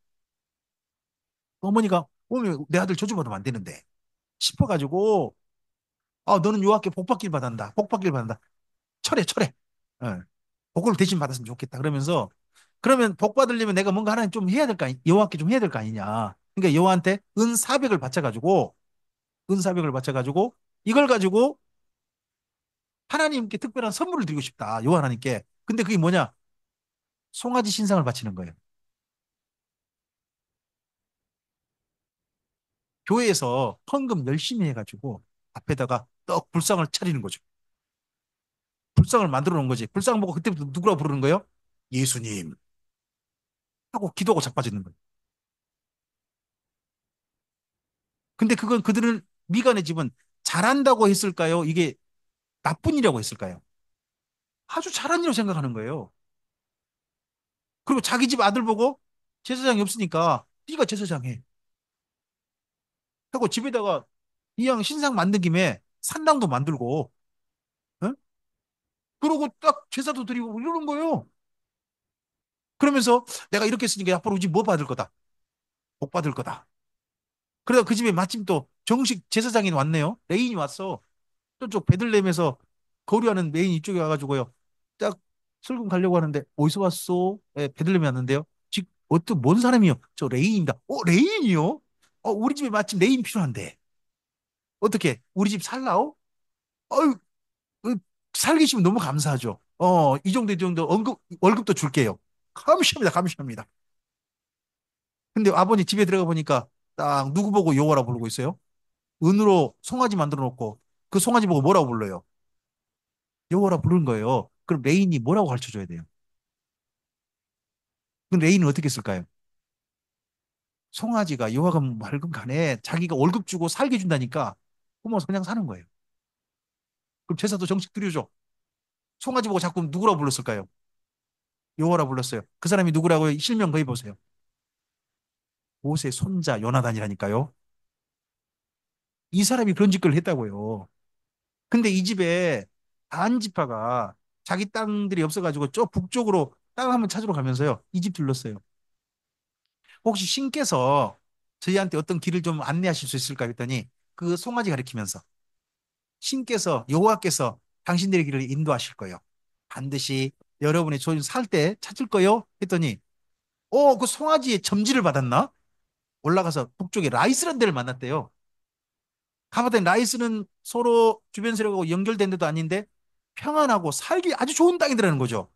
Speaker 1: 어머니가 오늘 내 아들 저주받으면 안 되는데 싶어가지고 아 너는 요한께 복 받길 바란다. 복 받길 바란다. 철회 철회. 예. 복을 대신 받았으면 좋겠다. 그러면서 그러면 복 받으려면 내가 뭔가 하나님 좀 해야 될 거 아니 여호와께 좀 해야 될 거 아니냐. 그러니까 여호와한테 은 400을 바쳐가지고 은 400을 바쳐가지고 이걸 가지고 하나님께 특별한 선물을 드리고 싶다. 여호와 하나님께. 근데 그게 뭐냐? 송아지 신상을 바치는 거예요. 교회에서 헌금 열심히 해가지고 앞에다가 떡 불상을 차리는 거죠. 불상을 만들어 놓은 거지. 불상 보고 그때부터 누구라고 부르는 거예요? 예수님 하고 기도하고 자빠지는 거예요. 근데 그건 그들은 미간의 집은 잘한다고 했을까요? 이게 나쁜 일이라고 했을까요? 아주 잘한 일이라고 생각하는 거예요. 그리고 자기 집 아들 보고 제사장이 없으니까 네가 제사장 해. 하고 집에다가 이왕 신상 만든 김에 산당도 만들고 어? 그러고 딱 제사도 드리고 이러는 거예요. 그러면서 내가 이렇게 했으니까 앞으로 우리 집 뭐 받을 거다. 복 받을 거다. 그러다 그 집에 마침 또 정식 제사장이 왔네요. 레인이 왔어. 저쪽 베들레헴에서 거류하는 메인 이쪽에 와가지고요. 딱 슬금 가려고 하는데 어디서 왔어? 예, 베들레헴에 왔는데요. 즉 어떤 뭔 사람이요? 저 레인입니다. 레인이요? 우리 집에 마침 레인 필요한데 어떻게 우리 집 살라오? 어유, 살기시면 너무 감사하죠. 이 정도 월급도 줄게요. 감시합니다, 감시합니다. 근데 아버지 집에 들어가 보니까 딱 누구 보고 여호와라 부르고 있어요? 은으로 송아지 만들어 놓고 그 송아지 보고 뭐라고 불러요? 여호와라 부르는 거예요. 그럼 레인이 뭐라고 가르쳐 줘야 돼요? 그럼 레인은 어떻게 쓸까요? 송아지가 여호와가 맑은 간에 자기가 월급 주고 살게 준다니까 그만 그냥 사는 거예요. 그럼 제사도 정식 드려줘. 송아지 보고 자꾸 누구라고 불렀을까요? 여호와라 불렀어요. 그 사람이 누구라고 실명 거기 보세요. 모세 손자 요나단이라니까요. 이 사람이 그런 짓을 했다고요. 근데 이 집에 단 지파가 자기 땅들이 없어가지고 저 북쪽으로 땅 한번 찾으러 가면서요. 이 집 들렀어요. 혹시 신께서 저희한테 어떤 길을 좀 안내하실 수 있을까 했더니 그 송아지 가리키면서 신께서 여호와께서 당신들의 길을 인도하실 거예요. 반드시 여러분이 살 때 찾을 거요 했더니 그 송아지의 점지를 받았나? 올라가서 북쪽에 라이스라는 데를 만났대요. 가봤더니 라이스는 서로 주변 세력하고 연결된 데도 아닌데 평안하고 살기 아주 좋은 땅이더라는 거죠.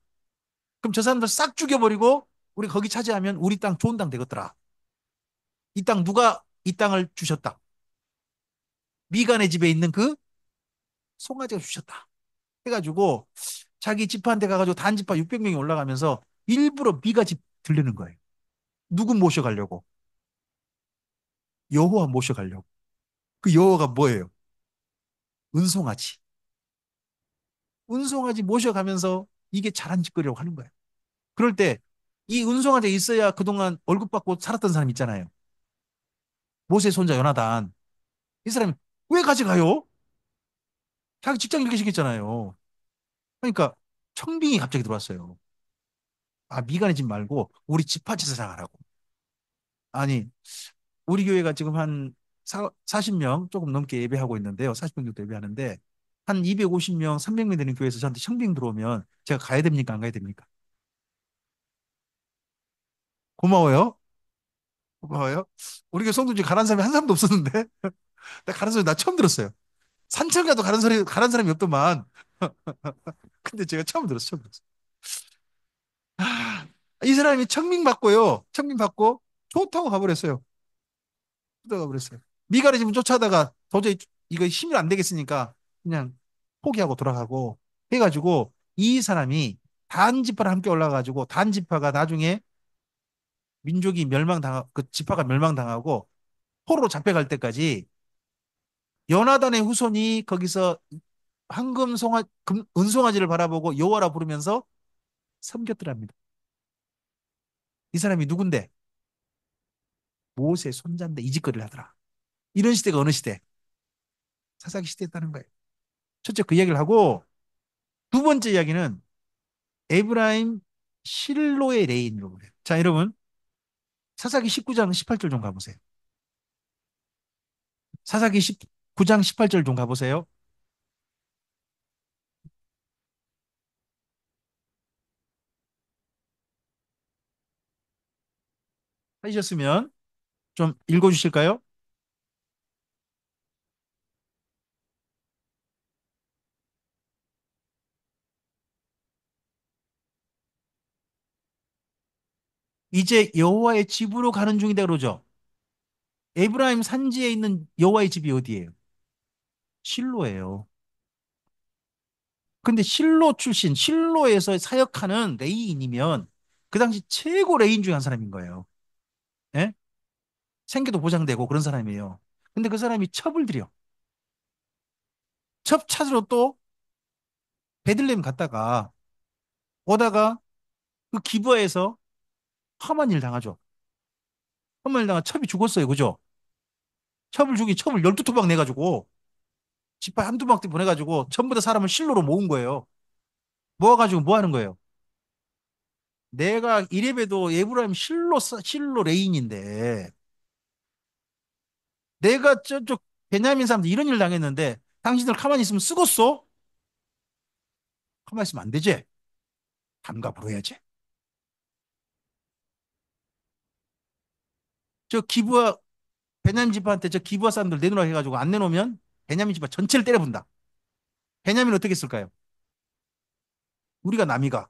Speaker 1: 그럼 저 사람들 싹 죽여버리고 우리 거기 차지하면 우리 땅 좋은 땅 되겠더라. 이 땅 누가 이 땅을 주셨다. 미간의 집에 있는 그 송아지가 주셨다. 해가지고 자기 집한테 가가지고 단지파 600명이 올라가면서 일부러 미가 집 들르는 거예요. 누구 모셔가려고? 여호와 모셔가려고. 그 여호와가 뭐예요? 은송아지. 은송아지 모셔가면서 이게 잘한 짓거리라고 하는 거예요. 그럴 때 이 은송아지가 있어야 그동안 월급 받고 살았던 사람 있잖아요. 모세 손자 요나단. 이 사람이 왜 가져가요? 자기 직장 이렇게 시켰잖아요. 그러니까 청빙이 갑자기 들어왔어요. 아, 미간의 집 말고 우리 집합제사 장하라고. 아니, 우리 교회가 지금 한 40명 조금 넘게 예배하고 있는데요. 40명 정도 예배하는데 한 250명, 300명 되는 교회에서 저한테 청빙 들어오면 제가 가야 됩니까? 안 가야 됩니까? 고마워요. 고마워요. 우리 교회 성도중 가란 사람이 한 사람도 없었는데 나 가란 소리 나 처음 들었어요. 산책 가도 가란 사람이 없더만. 근데 제가 처음 들었어요. 처음 들었어요. 이 사람이 청빙 받고요. 청빙 받고 좋다고 가버렸어요. 좋다고 가버렸어요. 미가리 지금 쫓아다가 도저히 이거 힘이 안 되겠으니까 그냥 포기하고 돌아가고 해가지고 이 사람이 단지파랑 함께 올라가가지고 단지파가 나중에 민족이 멸망당하고 그 지파가 멸망당하고 포로로 잡혀갈 때까지 요나단의 후손이 거기서 은송아지를 바라보고 여호와라 부르면서 섬겼더랍니다. 이 사람이 누군데? 모세 손자인데 이 짓거리를 하더라. 이런 시대가 어느 시대? 사사기 시대였다는 거예요. 첫째 그 이야기를 하고 두 번째 이야기는 에브라임 실로의 레인으로 그래요. 자, 여러분 사사기 19장 18절 좀 가보세요. 사사기 19장 18절 좀 가보세요. 하셨으면 좀 읽어주실까요? 이제 여호와의 집으로 가는 중이다 그러죠. 에브라임 산지에 있는 여호와의 집이 어디예요? 실로예요. 근데 실로 출신, 실로에서 사역하는 레이인이면 그 당시 최고 레이인 중에 한 사람인 거예요. 예? 생계도 보장되고 그런 사람이에요. 근데 그 사람이 첩을 들여. 첩 찾으러 또 베들레헴 갔다가 오다가 그 기브아에서 험한 일 당하죠. 험한 일 당하 첩이 죽었어요. 그죠? 첩을 12토막 내가지고 지파 한두 바퀴 보내가지고 전부 다 사람을 실로로 모은 거예요. 모아가지고 뭐 하는 거예요? 내가 이래봬도 에브라임 실로 레인인데 내가 저쪽 베냐민 사람들 이런 일 당했는데 당신들 가만히 있으면 쓰겄어? 가만히 있으면 안 되지. 담갑으로 해야지. 저 기부하 베냐민 집안한테 저 기부하 사람들 내놓으라 해가지고 안 내놓으면 베냐민 집안 전체를 때려본다. 베냐민 어떻게 했을까요? 우리가 남이가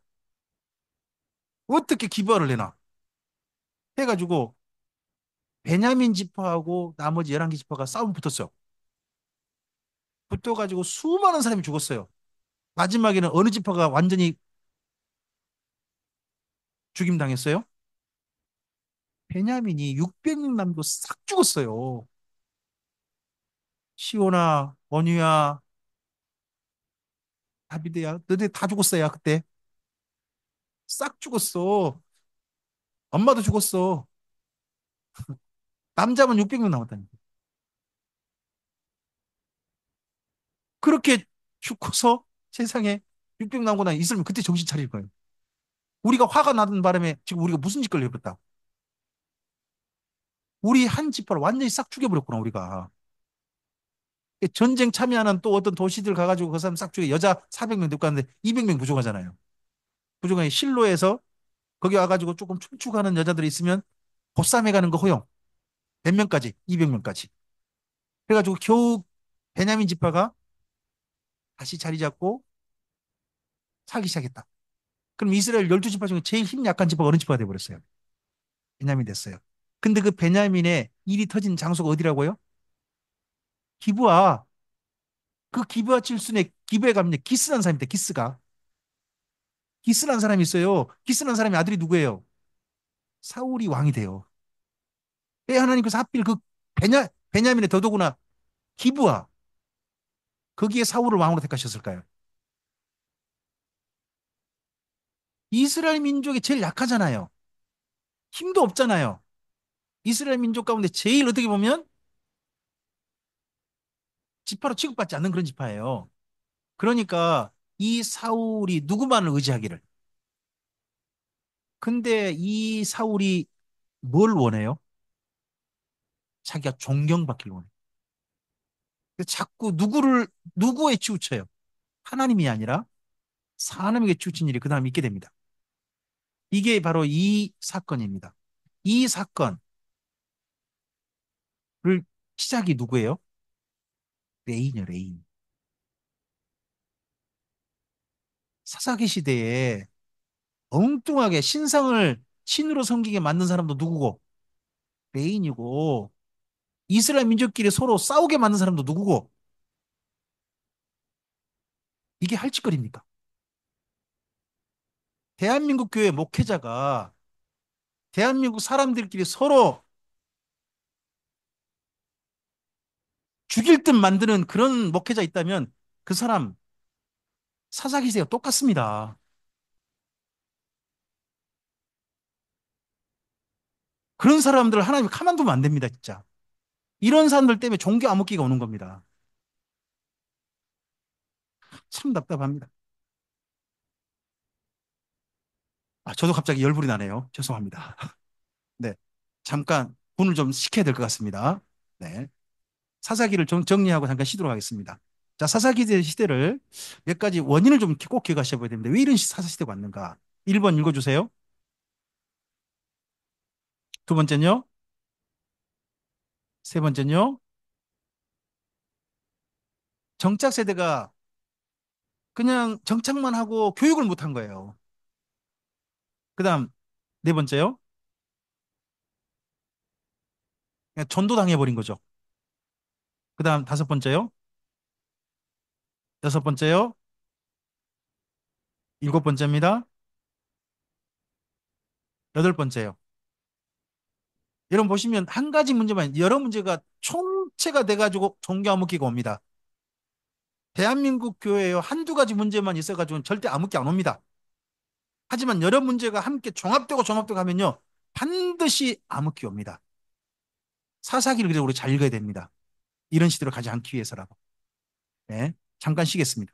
Speaker 1: 어떻게 기부를 내나 해가지고 베냐민 지파하고 나머지 11개 지파가 싸움 붙었어요. 붙어가지고 수많은 사람이 죽었어요. 마지막에는 어느 지파가 완전히 죽임당했어요? 베냐민이 600명 남고 싹 죽었어요. 시오나, 원유야, 다비드야, 너네 다 죽었어요, 그때. 싹 죽었어. 엄마도 죽었어. 남자만 600명 남았다니까. 그렇게 죽고서 세상에 600명 남고 나 있으면 그때 정신 차릴 거예요. 우리가 화가 나는 바람에 지금 우리가 무슨 짓걸 해버렸다. 우리 한 지파를 완전히 싹 죽여버렸구나, 우리가. 전쟁 참여하는 또 어떤 도시들 가가지고 그 사람 싹 죽여. 여자 400명 데리고 가는데 200명 부족하잖아요. 부족하니 실로에서 거기 와가지고 조금 춤추고 하는 여자들이 있으면 보쌈해 가는 거 허용. 몇 명까지? 200명까지. 그래가지고 겨우 베냐민 지파가 다시 자리 잡고 살기 시작했다. 그럼 이스라엘 12지파 중에 제일 힘 약한 지파가 어느 지파가 돼버렸어요? 베냐민 됐어요. 근데 그 베냐민의 일이 터진 장소가 어디라고요? 기브아. 그 기브아 칠순에 기브에 가면 기스라는 사람이 있대. 기스가. 기스라는 사람이 있어요. 기스라는 사람이 아들이 누구예요? 사울이 왕이 돼요. 왜 하나님께서 하필 그 베냐민의 더더구나 기브아 거기에 사울을 왕으로 택하셨을까요? 이스라엘 민족이 제일 약하잖아요. 힘도 없잖아요. 이스라엘 민족 가운데 제일 어떻게 보면 지파로 취급받지 않는 그런 지파예요. 그러니까 이 사울이 누구만을 의지하기를. 근데 이 사울이 뭘 원해요? 자기가 존경받기를 원해요. 자꾸 누구에 치우쳐요? 하나님이 아니라 사람에게 치우친 일이 그 다음에 있게 됩니다. 이게 바로 이 사건입니다. 이 사건을 시작이 누구예요? 레인이요, 레인. 사사기 시대에 엉뚱하게 신상을 신으로 섬기게 만든 사람도 누구고? 레인이고, 이스라엘 민족끼리 서로 싸우게 만든 사람도 누구고? 이게 할짓거리입니까? 대한민국 교회 목회자가 대한민국 사람들끼리 서로 죽일 듯 만드는 그런 목회자 있다면 그 사람 사사기세가 똑같습니다. 그런 사람들을 하나님이 가만두면 안 됩니다, 진짜. 이런 사람들 때문에 종교 암흑기가 오는 겁니다. 참 답답합니다. 아, 저도 갑자기 열불이 나네요. 죄송합니다. 네. 잠깐 분을 좀 식혀야 될 것 같습니다. 네. 사사기를 좀 정리하고 잠깐 쉬도록 하겠습니다. 자, 사사기 시대를 몇 가지 원인을 좀 꼭 기억하셔야 됩니다. 왜 이런 사사시대가 왔는가? 1번 읽어주세요. 두 번째는요? 세 번째는요? 정착 세대가 그냥 정착만 하고 교육을 못한 거예요. 그 다음, 네 번째요? 그냥 전도당해버린 거죠. 그 다음, 다섯 번째요? 여섯 번째요? 일곱 번째입니다. 여덟 번째요. 여러분 보시면 한 가지 문제만 여러 문제가 총체가 돼가지고 종교 암흑기가 옵니다. 대한민국 교회에 한두 가지 문제만 있어가지고는 절대 암흑기 안 옵니다. 하지만 여러 문제가 함께 종합되고 하면요. 반드시 암흑기 옵니다. 사사기를 그래서 우리 잘 읽어야 됩니다. 이런 시대로 가지 않기 위해서라도. 네, 잠깐 쉬겠습니다.